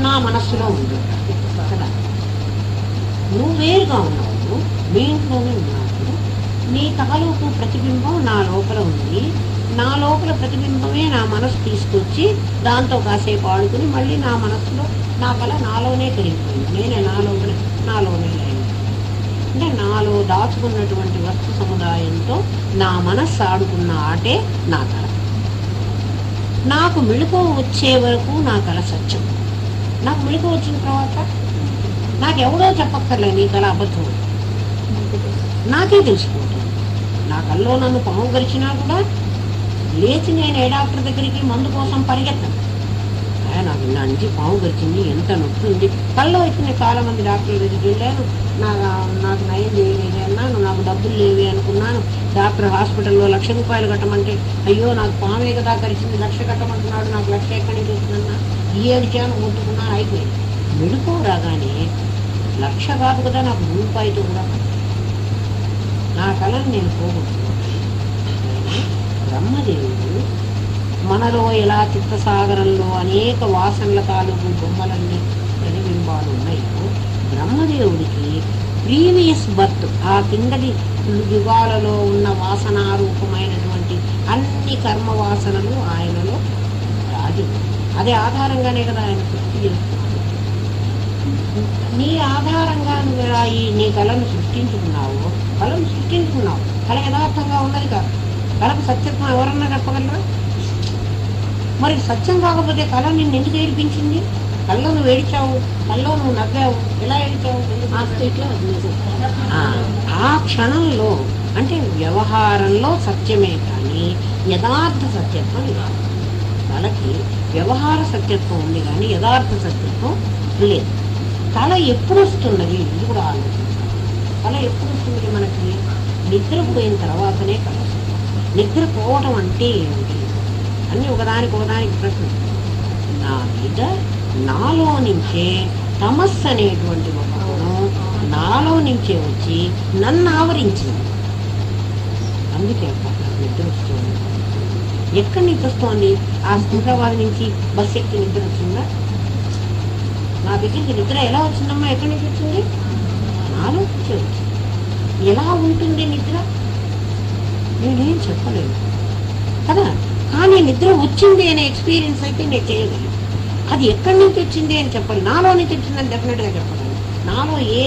నా మనస్సులో ఉంటుంటాను కదా. నువ్వు వేరుగా ఉన్నావు, మీ ఇంట్లోనే ఉన్నావు. నీ తాలూకు ప్రతిబింబం నా లోపల ఉంది, నా లోపల ప్రతిబింబమే నా మనసు తీసుకొచ్చి దాంతో కాసేపు ఆడుకుని మళ్ళీ నా మనస్సులో నా కళ నాలోనే కరిగిపోయింది. నేనే నాలోనే లేదు. అంటే నాలో దాచుకున్నటువంటి వస్తు సముదాయంతో నా మనస్సు ఆడుకున్న ఆటే నా కళ. నాకు మెళుకు వచ్చే వరకు నా కళ సత్యం. నాకు మెళుకు వచ్చిన తర్వాత నాకెవడో చెప్పక్కర్లేదు నీ కళ అబద్ధం, నాకే తెలిసిపోతుంది. నా కల్లో నన్ను పాము గరిచినా కూడా లేచి నేను ఏ డాక్టర్ దగ్గరికి మందు కోసం పరిగెత్తాను. నాకు నా నుంచి పాము గరిచింది, ఎంత నొప్పి ఉంది. కళ్ళు వచ్చినాయి, చాలా మంది డాక్టర్ల దగ్గరికి వెళ్ళాను, నాకు నయం చేయలేదే అన్నాను, నాకు డబ్బులు లేవే అనుకున్నాను. డాక్టర్ హాస్పిటల్లో ₹1,00,000 కట్టమంటే, అయ్యో నాకు పామే కదా కరిచింది, 1,00,000 కట్టమంటున్నాడు, నాకు 1,00,000 ఎక్కడి నుంచి వస్తుందన్నా, ఏడిచాను, ముట్టుకున్నాను, అయిపోయింది. మెడుకో రాగానే 1,00,000 కాదు కదా, నాకు రూపాయితో కూడా నా కళను నేను పోగొట్టుకున్నాను. బ్రహ్మదేవుడు మనలో ఎలా చిత్తసాగరంలో అనేక వాసనల తాలూకు బొమ్మలన్నీ ప్రతిబింబాలు ఉన్నాయో, బ్రహ్మదేవుడికి ప్రీవియస్ బర్త్, ఆ కిందటి యుగాలలో ఉన్న వాసనారూపమైనటువంటి అన్ని కర్మ వాసనలు ఆయనలో రాజు. అదే ఆధారంగానే కదా ఆయన సృష్టి చేస్తున్నాడు. నీ ఆధారంగా నువ్వు నీ కళను సృష్టించుకున్నావు, కళను సృష్టించుకున్నావు. కళ యథార్థంగా ఉన్నది కాదు. కళకు సత్యత్వం ఎవరన్నా చెప్పగలరా? మరి సత్యం కాకపోతే కళ నిన్ను ఎందుకు ఏడిపించింది? కళ్ళలో నువ్వు ఏడిచావు, కళ్ళలో నువ్వు నవ్వావు, ఎలా ఏడిచావు? ఆ స్టేట్లో ఆ క్షణంలో, అంటే వ్యవహారంలో సత్యమే కానీ యథార్థ సత్యత్వం కాదు. కళకి వ్యవహార సత్యత్వం ఉంది కానీ యథార్థ సత్యత్వం లేదు. కళ ఎప్పుడు వస్తున్నది ఇది కూడా ఆలోచించాలి. కళ ఎప్పుడు వస్తున్నది? మనకి నిద్రపోయిన తర్వాతనే కళ వస్తుంది. నిద్రపోవటం అంటే ఏమిటి అన్నీ ఒకదానికి ప్రశ్న. నా మీద నాలో నుంచే తమస్సు అనేటువంటి ఒక గుణం నాలో నుంచే వచ్చి నన్ను ఆవరించింది. అందుకే నాకు నిద్ర వస్తుంది. ఎక్కడి నుంచి వస్తోంది? ఆ హైదరాబాద్ నుంచి బస్సు ఎక్కి నిద్ర వచ్చిందా? నా దగ్గరికి నిద్ర ఎలా వచ్చిందమ్మా? ఎక్కడి నుంచి వచ్చింది? నాలో నుంచి వచ్చింది. ఎలా ఉంటుంది నిద్ర? నేనేం చెప్పలేదు కదా. కానీ నిద్ర వచ్చింది అనే ఎక్స్పీరియన్స్ అయితే నేను చేయగలను. అది ఎక్కడి నుంచి వచ్చింది అని చెప్పాలి. నాలో నుంచి వచ్చిందని డెఫినెట్గా చెప్పగలను. నాలో ఏ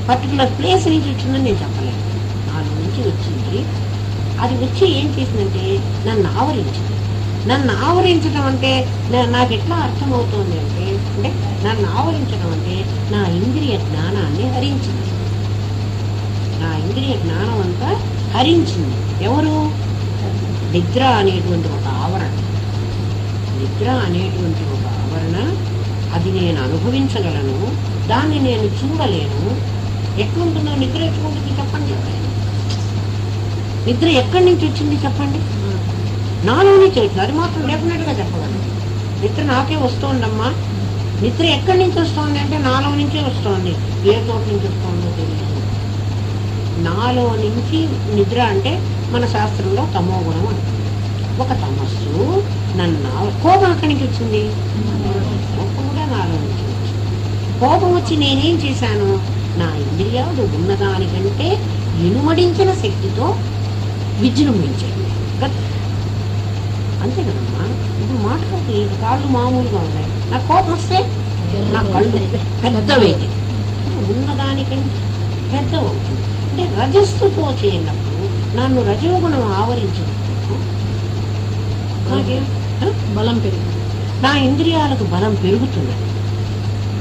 పర్టికులర్ ప్లేస్ నుంచి వచ్చిందని నేను చెప్పలేను. నాలో నుంచి వచ్చింది. అది వచ్చి ఏం చేసిందంటే నన్ను ఆవరించింది. నన్ను ఆవరించడం అంటే నాకు ఎట్లా అర్థమవుతుంది అంటే నన్ను ఆవరించడం అంటే నా ఇంద్రియ జ్ఞానాన్ని హరించింది. నా ఇంద్రియ జ్ఞానం అంతా హరించింది. ఎవరు? నిద్ర అనేటువంటి ఒక ఆవరణ. నిద్ర అనేటువంటి ఒక ఆవరణ. అది నేను అనుభవించగలను, దాన్ని నేను చూడలేను. ఎట్లుంటుందో నిద్ర ఎట్లుంటుంది చెప్పండి. నిద్ర ఎక్కడి నుంచి వచ్చింది చెప్పండి? నాలో నుంచి వచ్చింది. అది మాత్రం డెఫినెట్గా చెప్పగలను. నిద్ర నాకే వస్తోందమ్మా. నిద్ర ఎక్కడి నుంచి వస్తుంది అంటే నాలో నుంచే వస్తోంది. ఏ చోటు నుంచి వస్తుందో తెలియదు. నాలో నుంచి నిద్ర అంటే మన శాస్త్రంలో తమో గుణం అంటుంది. ఒక తమస్సు నన్ను. కోపం ఎక్కడి నుంచి వచ్చింది? కోపం కూడా నాలో నుంచి వచ్చింది. కోపం వచ్చి నేనేం చేశాను? నా ఇంద్రియాలు ఉన్నదానికంటే ఇనుమడించిన శక్తితో విజృంభించాను. అంతే కదమ్మా. ఇప్పుడు మాట్లాడి కాళ్ళు మామూలుగా ఉన్నాయి, నాకు కోపం వస్తే నా కళ్ళు పెద్దవేది, ఉన్నదానికంటే పెద్ద అవుతుంది. అంటే రజస్సుతో చేయనప్పుడు నన్ను రజోగుణం ఆవరించినప్పుడు నాకేం బలం పెరుగుతుంది. నా ఇంద్రియాలకు బలం పెరుగుతున్నది.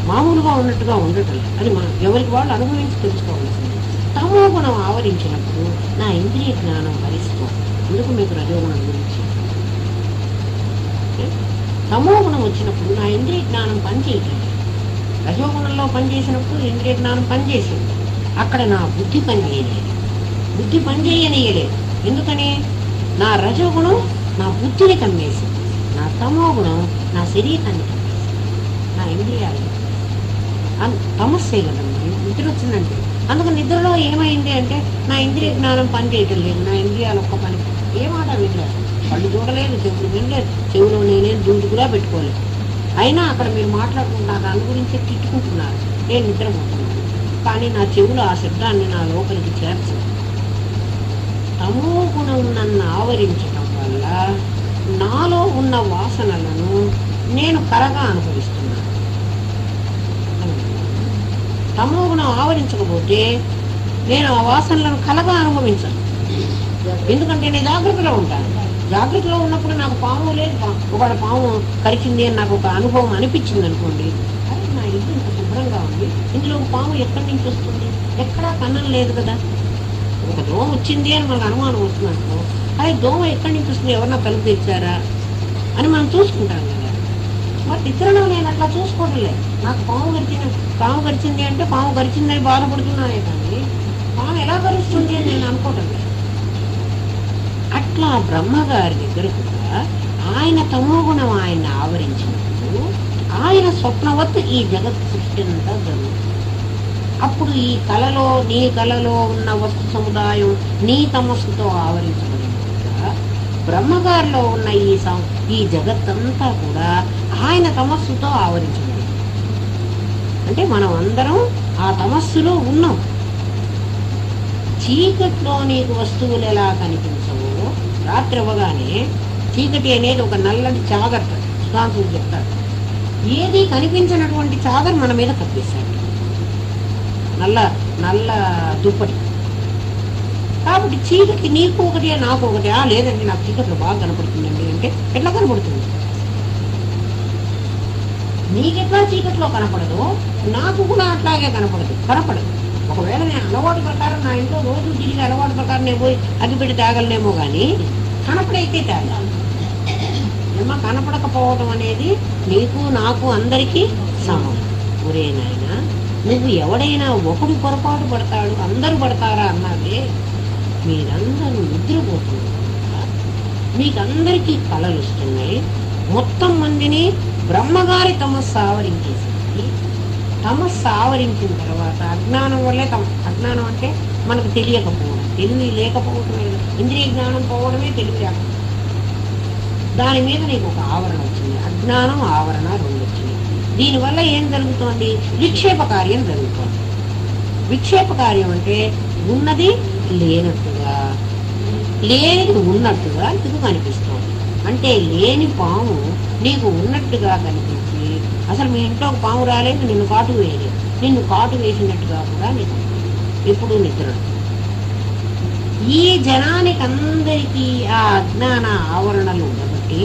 మామూలుగా ఉన్నట్టుగా ఉండటం. అది మనం ఎవరికి వాళ్ళు అనుభవించి తెలుసుకోవాల్సింది. తమో గుణం ఆవరించినప్పుడు నా ఇంద్రియ జ్ఞానం హరిస్తుంది. అందుకు మీకు రజోగుణం గురించి. తమో గుణం వచ్చినప్పుడు నా ఇంద్రియ జ్ఞానం పనిచేయట్లేదు. రజోగుణంలో పనిచేసినప్పుడు ఇంద్రియ జ్ఞానం పనిచేసింది. అక్కడ నా బుద్ధి పనిచేయలేదు. బుద్ధి పనిచేయనీయలేదు. ఎందుకని? నా రజోగుణం నా బుద్ధిని కమ్మేసింది. నా తమో గుణం నా శరీరాన్ని కమ్మేసింది, నా ఇంద్రియాలు. తమస్సే కదండి నిద్ర వచ్చిందంటే. అందుకు నిద్రలో ఏమైంది అంటే నా ఇంద్రియ జ్ఞానం పనిచేయటం లేదు. నా ఇంద్రియాలు ఒక్క పని. ఏమాట వినలేదు, కళ్ళు చూడలేదు, చెవులు వినలేదు, చెవులో నేనేం దూది కూడా పెట్టుకోలేదు. అయినా అక్కడ మీరు మాట్లాడుకుంటున్నారు, దాని గురించి తిట్టుకుంటున్నారు, నేను నిద్రపోతున్నాను. కానీ నా చెవులు ఆ శబ్దాన్ని నా లోపలికి చేర్చదు. తమో గుణం నన్ను ఆవరించటం వల్ల నాలో ఉన్న వాసనలను నేను కరగా అనుభవిస్తున్నాను. తమో గుణం ఆవరించకపోతే నేను ఆ వాసనలను కలగా అనుభవించను. ఎందుకంటే నేను జాగ్రత్తలో ఉంటాను. జాగ్రత్తలో ఉన్నప్పుడు నాకు పాము లేదు, ఒకవేళ పాము కరిచింది అని నాకు ఒక అనుభవం అనిపించింది అనుకోండి, అరే నా ఇల్లు ఇంత శుభ్రంగా ఉంది, ఇందులో పాము ఎక్కడి నుంచి వస్తుంది? ఎక్కడా కన్నం లేదు కదా. ఒక దోమ వచ్చింది అని మనకు అనుమానం వస్తుంది అనుకో, అరే దోమ ఎక్కడి నుంచి వస్తుంది, ఎవరన్నా తలుపు తెచ్చారా అని మనం చూసుకుంటాం కదా. మరి నిద్రలో నేను అట్లా చూసుకోవడం లేదు. నాకు పాము గరిచింది అంటే పాము గరిచిందని బాధపడుతున్నానే కానీ పాము ఎలా గరుస్తుంది అని నేను అనుకోవటం లేదు. అట్లా బ్రహ్మగారి దగ్గర కూడా ఆయన తమోగుణం ఆయన్ని ఆవరించినప్పుడు ఆయన స్వప్నవత్తు ఈ జగత్ సృష్టి అంతా జరుగుతుంది. అప్పుడు ఈ కళలో నీ కళలో ఉన్న వస్తు సముదాయం నీ తమస్సుతో ఆవరించబడినట్టుగా బ్రహ్మగారిలో ఉన్న ఈ జగత్తంతా కూడా ఆయన తమస్సుతో ఆవరించబడింది. అంటే మనం అందరం ఆ తమస్సులో ఉన్నాం. చీకట్లో నీకు వస్తువులు ఎలా కనిపించవో రాత్రి అవ్వగానే చీకటి అనేది ఒక నల్లటి చాదర్, సుధాంతుడు చెప్తాడు. ఏది కనిపించినటువంటి చాదర్ మన మీద కప్పేశాడు, నల్ల దుప్పటి. కాబట్టి చీకటి నీకు ఒకటి నాకు ఒకటి. లేదండి నాకు చీకట్లో బాగా కనపడుతుందండి అంటే ఎట్లా కనపడుతుంది? నీకెట్లా చీకట్లో కనపడదు, నాకు కూడా అట్లాగే కనపడదు. ఒకవేళ నేను అలవాటు ప్రకారం నా ఇంట్లో రోజు తిరిగి అలవాటు ప్రకారం నేను పోయి అగ్గిపెట్టి తాగలనేమో కానీ కనపడైతే తాగాలి. ఏమో కనపడకపోవడం అనేది నీకు నాకు అందరికీ సమం. ఒరే నాయనా, నువ్వు ఎవడైనా ఒకడు పొరపాటు పడతాడు అందరూ పడతారా అన్నాడే. మీరందరూ నిద్రపోతున్నారు, మీకందరికీ కళలు వస్తున్నాయి. మొత్తం మందిని బ్రహ్మగారి తమస్సు ఆవరించేసింది. తమస్సు ఆవరించిన తర్వాత అజ్ఞానం వల్లే అజ్ఞానం అంటే మనకు తెలియకపోవడం, తెలివి లేకపోవటమే. ఇంద్రియ జ్ఞానం పోవడమే తెలివి లేకపోవడం. దాని మీద నీకు ఒక ఆవరణ వచ్చింది, అజ్ఞానం ఆవరణ రెండు వచ్చింది. దీనివల్ల ఏం జరుగుతోంది? విక్షేప కార్యం జరుగుతోంది. విక్షేప కార్యం అంటే ఉన్నది లేనట్టుగా, లేనిది ఉన్నట్టుగా నీకు కనిపిస్తోంది. అంటే లేని పాము నీకు ఉన్నట్టుగా కనిపించి, అసలు మీ ఇంట్లో ఒక పాము రాలేదు, నిన్ను కాటు వేయలేదు, నిన్ను కాటు వేసినట్టుగా కూడా నీకు ఎప్పుడు నిద్ర. ఈ జనానికి అందరికీ ఆ అజ్ఞాన ఆవరణలు ఉండబట్టి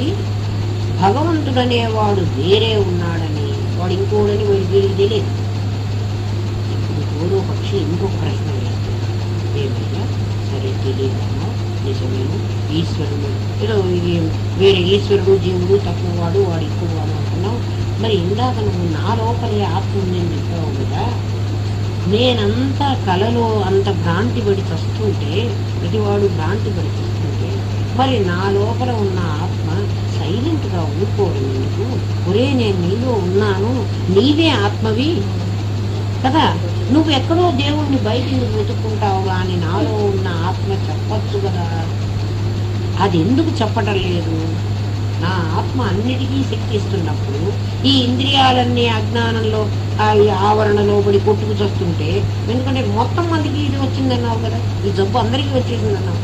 భగవంతుడనేవాడు వేరే ఉన్నాడని, వాడు ఇంకోడని వీడికి తెలియదు. ఇప్పుడు గౌరవ పక్షి ఇంకొక ప్రశ్న వేస్తున్నాడు, ఏమయ్యా సరే తెలియదమ్మా, నిజమేమో ఈశ్వరుడు ఏదో వేరే ఈశ్వరుడు జీవుడు తక్కువవాడు వాడు ఎక్కువవాడు అంటున్నావు. మరి ఇందాక నువ్వు నా లోపలే ఆత్మ ఉందని చెప్పావు కదా, నేనంతా కళలో అంత భ్రాంతి పడి వస్తుంటే, ప్రతివాడు భ్రాంతి పడి వస్తుంటే, మరి నా లోపల ఉన్న ఆత్మ సైలెంట్గా ఊరుకోవడం ఎందుకు? ఒరే నేను నీలో ఉన్నాను, నీవే ఆత్మవి కదా, నువ్వు ఎక్కడో దేవుణ్ణి బయటికి వెతుక్కుంటావు కానీ నాలో ఉన్న ఆత్మ చెప్పచ్చు కదా. అది ఎందుకు చెప్పటం లేదు? నా ఆత్మ అన్నిటికీ శక్తి ఇస్తున్నప్పుడు ఈ ఇంద్రియాలన్నీ అజ్ఞానంలో ఈ ఆవరణలో పడి కొట్టుకు చస్తుంటే, ఎందుకంటే మొత్తం మందికి ఇది వచ్చిందన్నావు కదా, ఈ జబ్బు అందరికీ వచ్చేసిందన్నావు.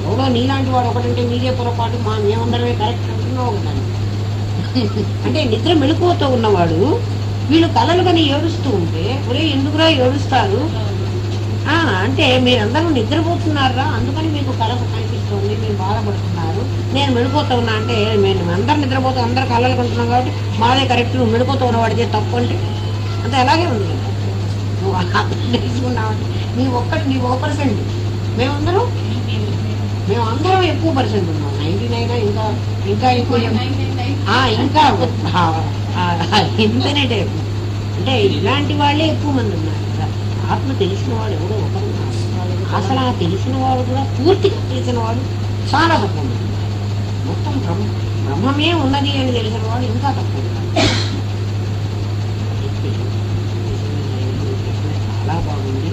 ఎవడో నీలాంటి వాడు ఒకటంటే మీదే పొరపాటు, మేమందరమే కరెక్ట్ అంటున్నావు కదా. అంటే నిద్ర మెళుకువతో ఉన్నవాడు వీళ్ళు కలలు కానీ ఏడుస్తూ ఉంటే, ఒరే ఎందుకురా ఏడుస్తారు అంటే మీరందరూ నిద్రపోతున్నారా, అందుకని మీకు కళ కనిపిస్తుంది, మీరు బాధపడుతున్నారు, నేను మెళుకువతో ఉన్నా అంటే మేము అందరు నిద్రపోతూ అందరు కళలు కొంటున్నాం కాబట్టి మాదే కరెక్ట్, నువ్వు మెళుకువతో ఉన్నవాడితే తప్పు అంటే అంతే అలాగే ఉంది కదా. నువ్వు తెలుసుకున్నావంటే నీ 1%, మేమందరం ఎక్కువ పర్సెంట్ ఉన్నాం, 99 ఇంకా ఎక్కువ, ఇంకా ఇంటర్నెట్ అంటే ఇలాంటి వాళ్ళే ఎక్కువ మంది ఉన్నారు కదా. ఆత్మ తెలిసిన వాడు ఎవడో ఒకరు ఉన్నారు. అసలు ఆ తెలిసిన వాడు కూడా పూర్తిగా తెలిసిన వాడు చాలా తక్కువ మంది. మొత్తం బ్రహ్మమే ఉన్నది అని తెలిసిన వాడు ఇంకా తక్కువ. చాలా బాగుంది.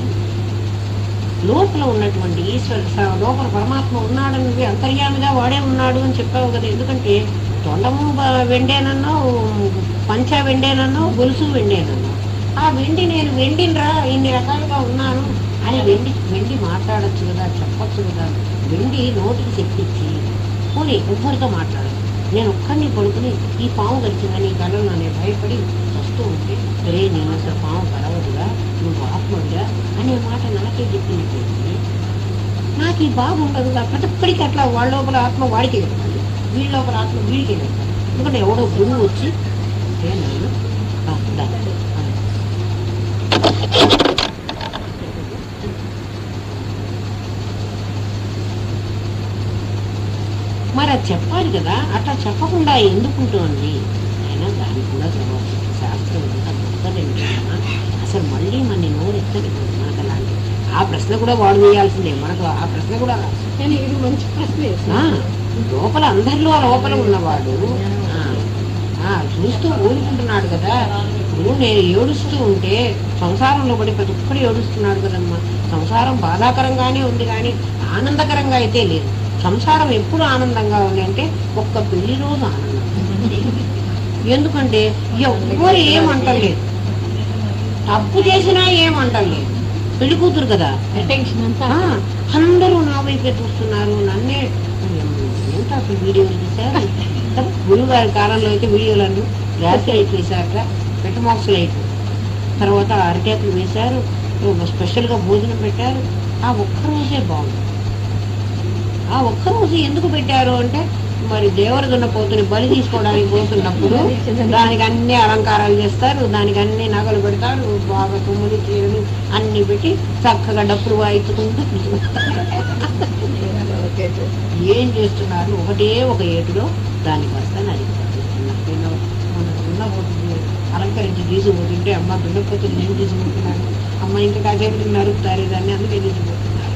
లోపల ఉన్నటువంటి లోపల పరమాత్మ ఉన్నాడని నువ్వు అంతర్యామిగా వాడే ఉన్నాడు అని చెప్పావు కదా. ఎందుకంటే తొండము వెండేనన్నావు, పంచ వెండేనన్నావు, గొలుసు వెండేనన్నావు. ఆ వెండి నేను వెండినరా ఇన్ని రకాలుగా ఉన్నాను అని వెండి మాట్లాడచ్చు కదా, చెప్పచ్చు కదా. వెండి నోటికి శక్తిచ్చి పోనీ ఎవ్వరితో మాట్లాడదు. నేను ఒక్కడిని పడుకుని ఈ పాము గడిచిందని ఈ కళలు అనే భయపడి వస్తూ ఉంటే, రే నేను అసలు పాము కలవదుగా, నువ్వు ఆత్మగా అనే మాట నాకే చెప్పినట్టు నాకు ఈ బాధ ఉండదుగా. ప్రతి ఒక్కడికి అట్లా వాళ్ళ లోపల ఆత్మ వాడికి వెళ్తాడు, వీళ్ళ లోపల ఆత్మ వీడికి వెళ్తాడు. ఎందుకంటే ఎవడో గురువు వచ్చి మరి అది చెప్పాలి కదా. అట్లా చెప్పకుండా ఎందుకుంటుంది అయినా దానికి వస్తుంది మనకు అలాంటి. ఆ ప్రశ్న కూడా వాడు వేయాల్సిందే, మనకు ఆ ప్రశ్న కూడా రాదు. కానీ ఇది మంచి ప్రశ్నే. లోపల అందరిలో లోపల ఉన్నవాడు చూస్తూ ఊరుకుంటున్నాడు కదా. ఇప్పుడు నేను ఏడుస్తూ ఉంటే సంసారంలో పడి ప్రతి ఒక్కడు ఏడుస్తున్నాడు కదమ్మా. సంసారం బాధాకరంగానే ఉంది కానీ ఆనందకరంగా అయితే లేదు. సంసారం ఎప్పుడు ఆనందంగా ఉంది అంటే ఒక్క పెళ్లి రోజు ఆనందం. ఎందుకంటే ఎవ్వరు ఏమంటలేదు, తప్పు చేసినా ఏమంటలేదు. పెళ్లి కూతురు కదా, అందరూ నా వైపే చూస్తున్నారు. నన్నే ఏంటో అసలు వీడియోలు తీశారు. గురువు గారి కాలంలో అయితే వీడియోలను గ్యాస్ లైట్ వేశారట, పెట్టమాక్స్ లైట్, తర్వాత అరిటాకులు వేశారు, స్పెషల్గా భోజనం పెట్టారు. ఆ ఒక్కరోజే బాగుంది. ఆ ఒక్కరోజు ఎందుకు పెట్టారు అంటే మరి దేవర దున్నపోతుని బలి తీసుకోవడానికి పోతున్నప్పుడు దానికి అన్ని అలంకారాలు చేస్తారు, దానికి అన్ని నగలు పెడతారు, బాగా తుమ్ములు చీరలు అన్ని పెట్టి చక్కగా డప్పులు వాయించుకుంటూ ఏం చేస్తున్నారు. ఒకటే ఒక ఏటులో దానికి వస్తాను అది అలంకరించి తీసుకుపోతుంటే అమ్మ దున్నపోతుంది నేను తీసుకుంటున్నాను, అమ్మ ఇంకా కాసేపు నరుకుతారు దాన్ని, అందుకే తీసుకుపోతున్నారు.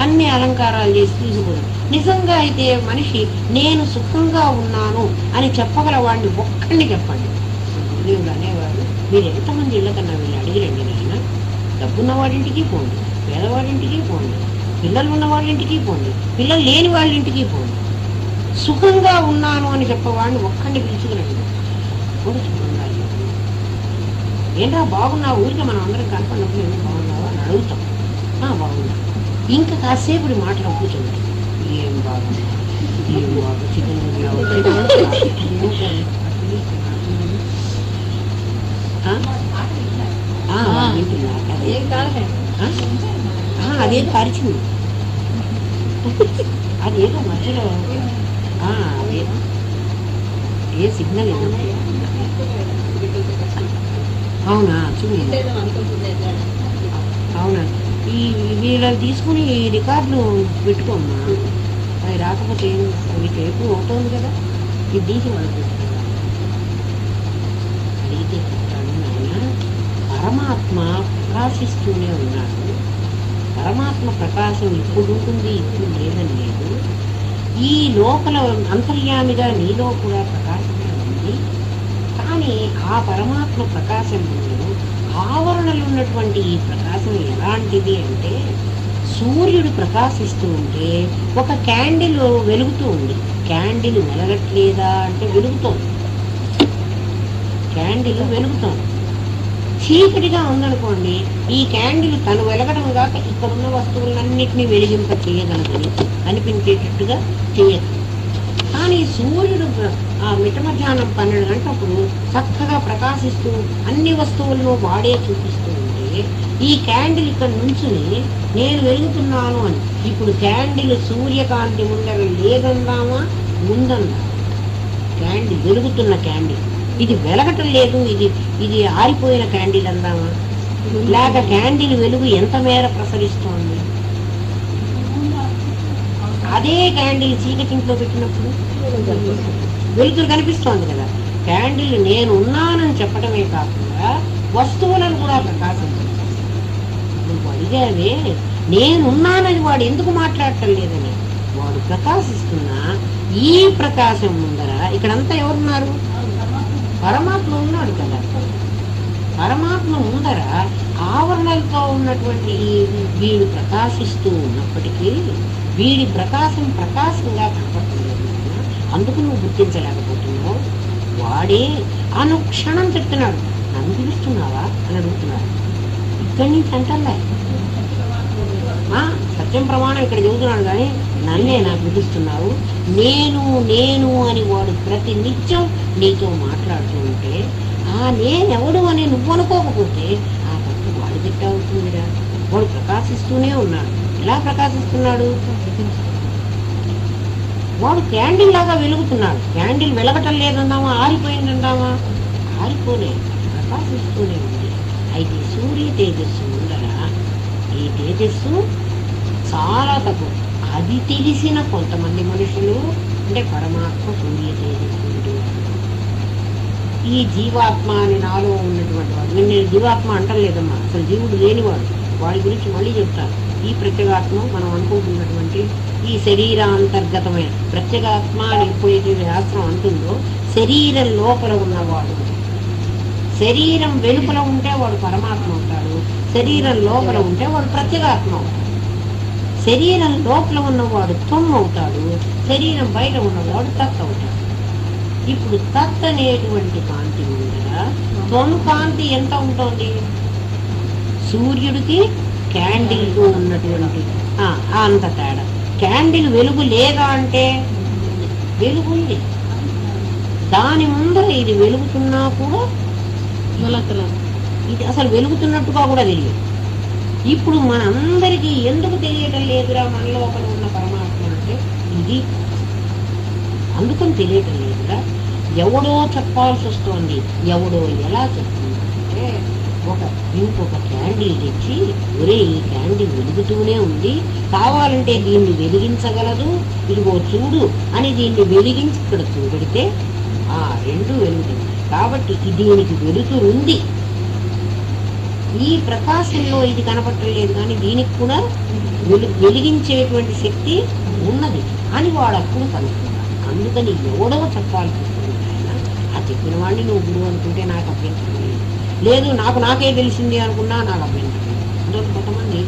అన్ని అలంకారాలు చేసి తీసుకుపోతారు. నిజంగా అయితే మనిషి నేను సుఖంగా ఉన్నాను అని చెప్పగల వాడిని ఒక్కడిని చెప్పండి. దేవుడు అనేవాడు, మీరు ఎంతమంది ఇళ్ళకన్నా వీళ్ళు అడిగిరండి నాయన. డబ్బున్న వాడింటికి పోండి, పేదవాడింటికి పోండి, పిల్లలు ఉన్న వాళ్ళింటికి పోండి, పిల్లలు లేని వాళ్ళింటికి పోండి. సుఖంగా ఉన్నాను అని చెప్పేవాడిని ఒక్కడిని పిలుచుకురండి. కూడా సుఖంగా ఏంటా బాగున్నా, ఊరికి మనం అందరం కనపడినప్పుడు ఎందుకు బాగున్నావా అని అడుగుతాం. బాగున్నా, ఇంకా కాసేపు మాటలు కూర్చోండి. ఏం బాగున్నా, ఏం బాగు చికెన్ అదేదో పరిచింది, అదేదో మధ్యలో అదేదో ఏ సిగ్నల్ ఏదో. అవునా చూడండి, అవునా. ఈ వీళ్ళని తీసుకుని రికార్డులు పెట్టుకోమ్మా, అవి రాకపోతే అవి టేపు అవుతుంది కదా, ఇది తీసి వాళ్ళకి పెట్టుకుంటా. అడిగితే చెప్తాను నాయన, పరమాత్మ ప్రకాశిస్తూనే ఉన్నాడు. పరమాత్మ ప్రకాశం ఇప్పుడు ఉంటుంది, ఇప్పుడు లేదని లేదు. ఈ లోపల అంతర్యామిగా నీలో కూడా ప్రకాశమే ఉంది. కానీ ఆ పరమాత్మ ప్రకాశం ఆవరణలు ఉన్నటువంటి ఈ ప్రకాశం ఎలాంటిది అంటే, సూర్యుడు ప్రకాశిస్తూ ఉంటే ఒక క్యాండిల్ వెలుగుతూ ఉంది. క్యాండిల్ వెలగట్లేదా అంటే వెలుగుతోంది, క్యాండిల్ వెలుగుతోంది. చీకటిగా ఉందనుకోండి, ఈ క్యాండిల్ తను వెలగడం కాక ఇక్కడున్న వస్తువులన్నింటినీ వెలిగింప చేయగలదని అనిపించేటట్టుగా చేయదు. కానీ సూర్యుడు ఆ మిట్ట మధ్యాహ్నం 12 గంటలప్పుడు చక్కగా ప్రకాశిస్తూ అన్ని వస్తువులను వాడే చూపిస్తూ ఉంటే, ఈ క్యాండిల్ ఇక్కడ నుంచుని నేను వెలుగుతున్నాను అని. ఇప్పుడు క్యాండిల్ సూర్యకాంతి ముందర లేదందామా, ఉందందా? క్యాండిల్ వెలుగుతున్న క్యాండిల్ ఇది వెలగటం లేదు, ఇది ఆరిపోయిన క్యాండిల్ అందామా? లేక క్యాండిల్ వెలుగు ఎంత మేర ప్రసరిస్తోంది? అదే క్యాండిల్ చీకటింట్లో పెట్టినప్పుడు వెలుతురు కనిపిస్తోంది కదా. క్యాండిల్ నేను ఉన్నానని చెప్పడమే కాకుండా వస్తువులను కూడా ప్రకాశించాలి. నువ్వు అడిగావే నేనున్నానని వాడు ఎందుకు మాట్లాడటం లేదని, వాడు ప్రకాశిస్తున్నా ఈ ప్రకాశం ముందర ఇక్కడంతా ఎవరున్నారు? పరమాత్మ ఉన్నాడు కదా. పరమాత్మ ముందర ఆవరణలతో ఉన్నటువంటి వీడు ప్రకాశిస్తూ ఉన్నప్పటికీ వీడి ప్రకాశం ప్రకాశంగా కనపడుతుంది. అందుకు నువ్వు గుర్తించలేకపోతున్నావు. వాడే అనుక్షణం చెప్తున్నాడు, నన్ను పిలుస్తున్నావా అని అడుగుతున్నాడు. ఇక్కడి నుంచి అంటలే, సత్యం ప్రమాణం ఇక్కడ చెబుతున్నాడు కానీ నన్నే నాకు పిలుస్తున్నావు. నేను నేను అని వాడు ప్రతి నిత్యం నీతో మాట్లాడుతూ ఉంటే, నేనెవడు అని నువ్వు అనుకోకపోతే ఆ తప్పు వాడి తిట్ట అవుతుందిరా. వాడు ప్రకాశిస్తూనే ఉన్నాడు. ఎలా ప్రకాశిస్తున్నాడు? వాడు క్యాండిల్ లాగా వెలుగుతున్నాడు. క్యాండిల్ వెలగటం లేదందామా, ఆరిపోయిందందామా? ఆరిపోలేదు, ప్రకాశిస్తూనే ఉంది. అయితే సూర్య తేజస్సు ముందర ఈ తేజస్సు చాలా తక్కువ. అది తెలిసిన కొంతమంది మనుషులు అంటే పరమాత్మ సూర్య తేజస్సు ఈ జీవాత్మ అని నాలో ఉన్నటువంటి వాడు, నేను జీవాత్మ అంటలేదమ్మా, అసలు జీవుడు లేనివాడు, వాడి గురించి మళ్ళీ చెప్తాను. ఈ ప్రత్యేగాత్మ మనం అనుకుంటున్నటువంటి ఈ శరీరాంతర్గతమైన ప్రత్యేగాత్మ అని ఎప్పుడైతే శాస్త్రం అంటుందో, శరీరం లోపల ఉన్నవాడు, శరీరం వెలుపల ఉంటే వాడు పరమాత్మ అవుతాడు, శరీరం లోపల ఉంటే వాడు ప్రత్యేగాత్మ అవుతాడు. శరీరం లోపల ఉన్నవాడు త్వం అవుతాడు, శరీరం బయట ఉన్నవాడు తత్ అవుతాడు. ఇప్పుడు తత్ అనేటువంటి కాంతి ఉండగా త్వం కాంతి ఎంత ఉంటుంది? సూర్యుడికి క్యాండిల్కు ఉన్నటువంటి అంత తేడా. క్యాండిల్ వెలుగు లేదా అంటే వెలుగు ఉంది, దాని ముందర ఇది వెలుగుతున్నా కూడా ఇది అసలు వెలుగుతున్నట్టుగా కూడా తెలియదు. ఇప్పుడు మనందరికీ ఎందుకు తెలియటం లేదురా మన లోపల ఉన్న పరమాత్మ అంటే ఇది, అందుకని తెలియటం లేదురా. ఎవడో చెప్పాల్సి వస్తోంది, ఎవడో ఎలా చెప్తుందంటే ఇంకొక క్యాండిల్ తెచ్చి, ఒరే ఈ క్యాండిల్ వెలుగుతూనే ఉంది, కావాలంటే దీన్ని వెలిగించగలదు, ఇదిగో చూడు అని దీన్ని వెలిగించి ఇక్కడ చూపెడితే రెండు వెలుగుతుంది. కాబట్టి దీనికి వెలుతురుంది, ఈ ప్రకాశంలో ఇది కనపట్టలేదు, కానీ దీనికి కూడా వెలిగించేటువంటి శక్తి ఉన్నది అని వాడు అప్పుడు కనుక్కున్నాడు. అందుకని ఎవడో చెప్పాల్సి వస్తుంది. ఆ చెప్పిన వాడిని నువ్వు గురువు అనుకుంటే నాకు అభ్యంతరం లేదు, నాకు నాకే తెలిసింది అనుకున్నా నాకు అభ్యంతరం లేదు. అందులో కొంతమంది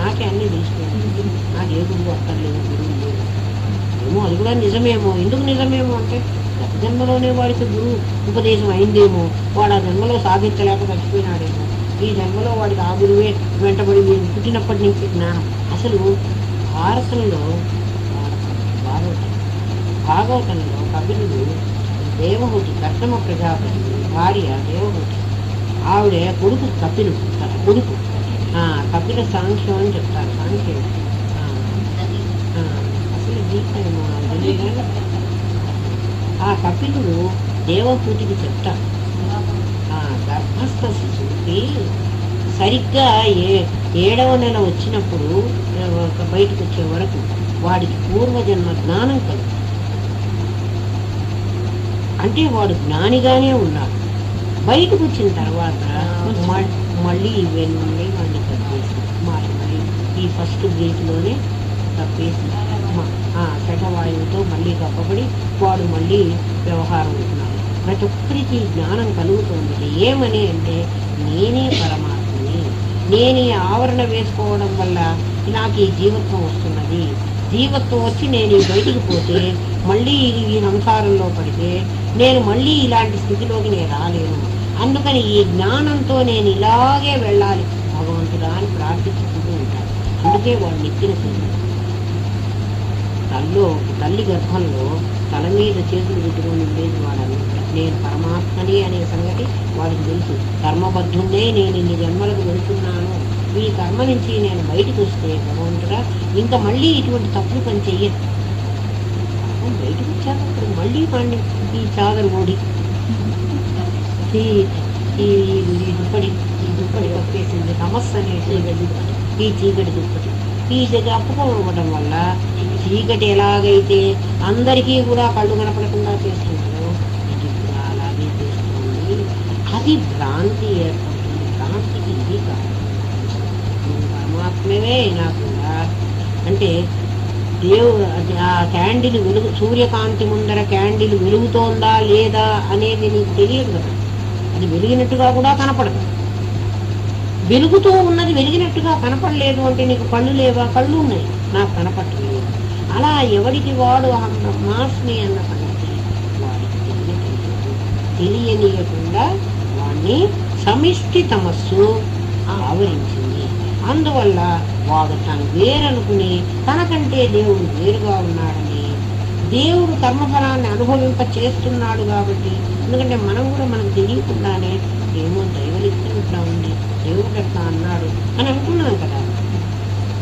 నాకే అన్నీ తెలిసిపోయింది, నాకు ఏ గురువు అక్కర్లేదు, గురువు లేదు ఏమో, అది కూడా నిజమేమో. ఎందుకు నిజమేమో అంటే గత జన్మలోనే వాడికి గురువు ఉపదేశం అయిందేమో, వాడు ఆ జన్మలో సాధించలేక చచ్చిపోయినాడేమో, ఈ జన్మలో వాడికి ఆ గురువే వెంటబడి పుట్టినప్పటి నుంచి జ్ఞానం. అసలు భారతంలో భాగవతంలో కపిలుడు దేవహూతి, కర్దమ ప్రజాపతి భార్య దేవహూతి, ఆవిడ కొడుకు కొడుకు కపిల సాంఖ్యం అని చెప్తారు. సాంఖ్యం అసలు దీపేమో ఆ కపిలుడు దేవహూతికి చెప్తాడు, గర్భస్థ శిశువుకి సరిగ్గా 7వ నెల వచ్చినప్పుడు బయటకు వచ్చే వరకు వాడికి పూర్వజన్మ జ్ఞానం కలుగుతుంది. అంటే వాడు జ్ఞానిగానే ఉన్నాడు. బయటకు వచ్చిన తర్వాత మళ్ళీ ఇవన్నీ వాడిని కప్పేసి మళ్ళీ ఈ ఫస్ట్ బ్రేక్లోనే కప్పేసి శటవాయువుతో మళ్ళీ కప్పబడి వాడు మళ్ళీ వ్యవహారం ఉంటున్నాడు. ప్రతి ఒక్కరికి జ్ఞానం కలుగుతుంది. ఏమని అంటే నేనే పరమాత్మని, నేను ఈ ఆవరణ వేసుకోవడం వల్ల నాకు ఈ జీవత్వం వస్తున్నది, జీవత్వం వచ్చి నేను బయటికి పోతే మళ్ళీ ఈ సంసారంలో పడితే నేను మళ్ళీ ఇలాంటి స్థితిలోకి నేను రాలేను, అందుకని ఈ జ్ఞానంతో నేను ఇలాగే వెళ్ళాలి భగవంతుడా అని ప్రార్థించుకుంటూ ఉంటాను. అందుకే వాడు నెత్తిన తల్లి గర్భంలో తల మీద చేతులు పెట్టుకుని ఉండేది వాడు అనమాట. నేను పరమాత్మని అనే సంగతి వాడికి తెలుసు. కర్మబద్ధుండే నేను ఇన్ని జన్మలకు వెళుతున్నాను, ఈ కర్మ నుంచి నేను బయటకు వస్తే భగవంతుడా ఇంకా మళ్ళీ ఇటువంటి తప్పులు పని చెయ్యదు. బయటకు వచ్చాక ఇప్పుడు మళ్ళీ వాడిని ఈ చాదరు ఓడి ఈ దుప్పటి కప్పేసింది, సమస్య అనేది ఈ చీకటి దుప్పటి ఈ కప్పుకోవడం వల్ల చీకటి ఎలాగైతే అందరికీ కూడా కళ్ళు కనపడకుండా చేస్తుందో ఇది కూడా అలాగే చేస్తుంది. అది భ్రాంతి ఏర్పడుతుంది. భ్రాంతికి ఇది కాదు, పరమాత్మవే ఇలా కూడా అంటే దేవుడు ఆ క్యాండిల్ వెలుగు, సూర్యకాంతి ముందర క్యాండిల్ వెలుగుతోందా లేదా అనేది నీకు తెలియదు కదా, అది వెలిగినట్టుగా కూడా కనపడదు. వెలుగుతూ ఉన్నది వెలిగినట్టుగా కనపడలేదు అంటే నీకు కళ్ళు లేవా? కళ్ళు ఉన్నాయి, నాకు కనపడలేదు. అలా ఎవరికి వాడు అహం బ్రహ్మాస్మి అన్న సంగతి వాడికి తెలియనీయకుండా వాడిని సమిష్టి తమస్సు ఆవరించింది. అందువల్ల వాడు తను వేరనుకుని తనకంటే దేవుడు వేరుగా ఉన్నాడని, దేవుడు కర్మఫలాన్ని అనుభవింప చేస్తున్నాడు కాబట్టి, ఎందుకంటే మనం కూడా మనకు తెలియకుండానే ఏమో దైవలిత్తం ఇట్లా ఉంది, దేవుడు ఎట్లా అన్నాడు అని అనుకున్నాం కదా.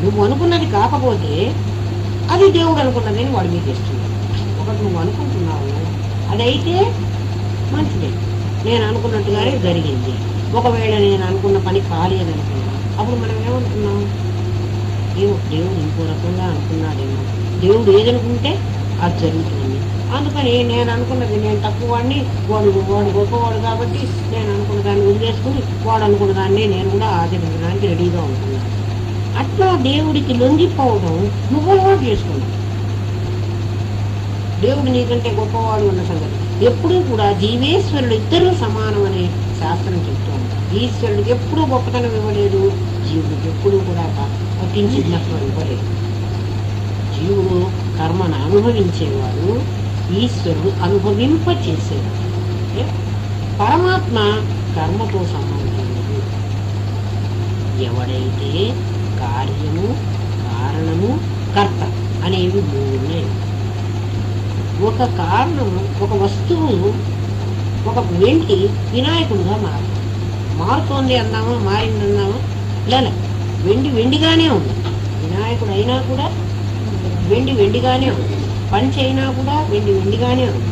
నువ్వు అనుకున్నది కాకపోతే అది దేవుడు అనుకున్నది అని వాడు మీకు ఇస్తున్నాడు. ఒకటి నువ్వు అనుకుంటున్నావు అదైతే మంచిదే, నేను అనుకున్నట్టుగానే జరిగింది. ఒకవేళ నేను అనుకున్న పని కాలేదు అనుకున్నా, అప్పుడు మనం ఏమనుకున్నాం? ఏమో దేవుడు ఇంకో రకంగా అనుకున్నాడేమో, దేవుడు ఏదనుకుంటే అది జరుగుతుంది. అందుకని నేను అనుకున్నది నేను తక్కువ వాడిని, వాడు గొప్పవాడు కాబట్టి నేను అనుకున్న దాన్ని వదిలేసుకుని వాడు అనుకున్న దాన్ని నేను కూడా ఆచరించడానికి రెడీగా ఉంటున్నాను. అట్లా దేవుడికి లొంగిపోవడం నువ్వు అలవాటు చేసుకున్నావు. దేవుడు నీకంటే గొప్పవాడు ఉన్న సంగతి ఎప్పుడూ కూడా జీవేశ్వరుడు ఇద్దరూ సమానం అనే శాస్త్రం చెప్తూ ఉంటారు. ఈశ్వరుడికి ఎప్పుడూ గొప్పతనం ఇవ్వలేదు, జీవుడికి ఎప్పుడూ కూడా పట్టించినప్పుడు ఇవ్వలేదు. జీవుడు కర్మను అనుభవించేవాడు, ఈశ్వరుడు అనుభవింప చేసేవాడు. పరమాత్మ కర్మతో సంబంధం లేదు. ఎవడైతే కార్యము, కారణము, కర్త అనేవి మూడు ఉన్నాయి. ఒక కారణము, ఒక వస్తువు, ఒక వెండి వినాయకుడుగా మారుతోంది అందామా, మారింది అందామా, లేదా వెండి వెండిగానే ఉంది. వినాయకుడు అయినా కూడా వెండి వెండిగానే ఉంది. పంచి అయినా కూడా వెండి వెండిగానే ఉంది.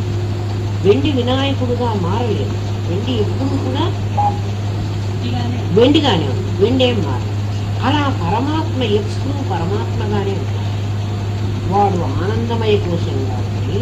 వెండి వినాయకుడుగా మారలేదు. వెండి ఎప్పుడు కూడా వెండిగానే ఉంది, వెండి ఏం మారదు. అలా పరమాత్మ ఎప్పుడు పరమాత్మగానే ఉంటాడు. వాడు ఆనందమయ కోశం కాబట్టి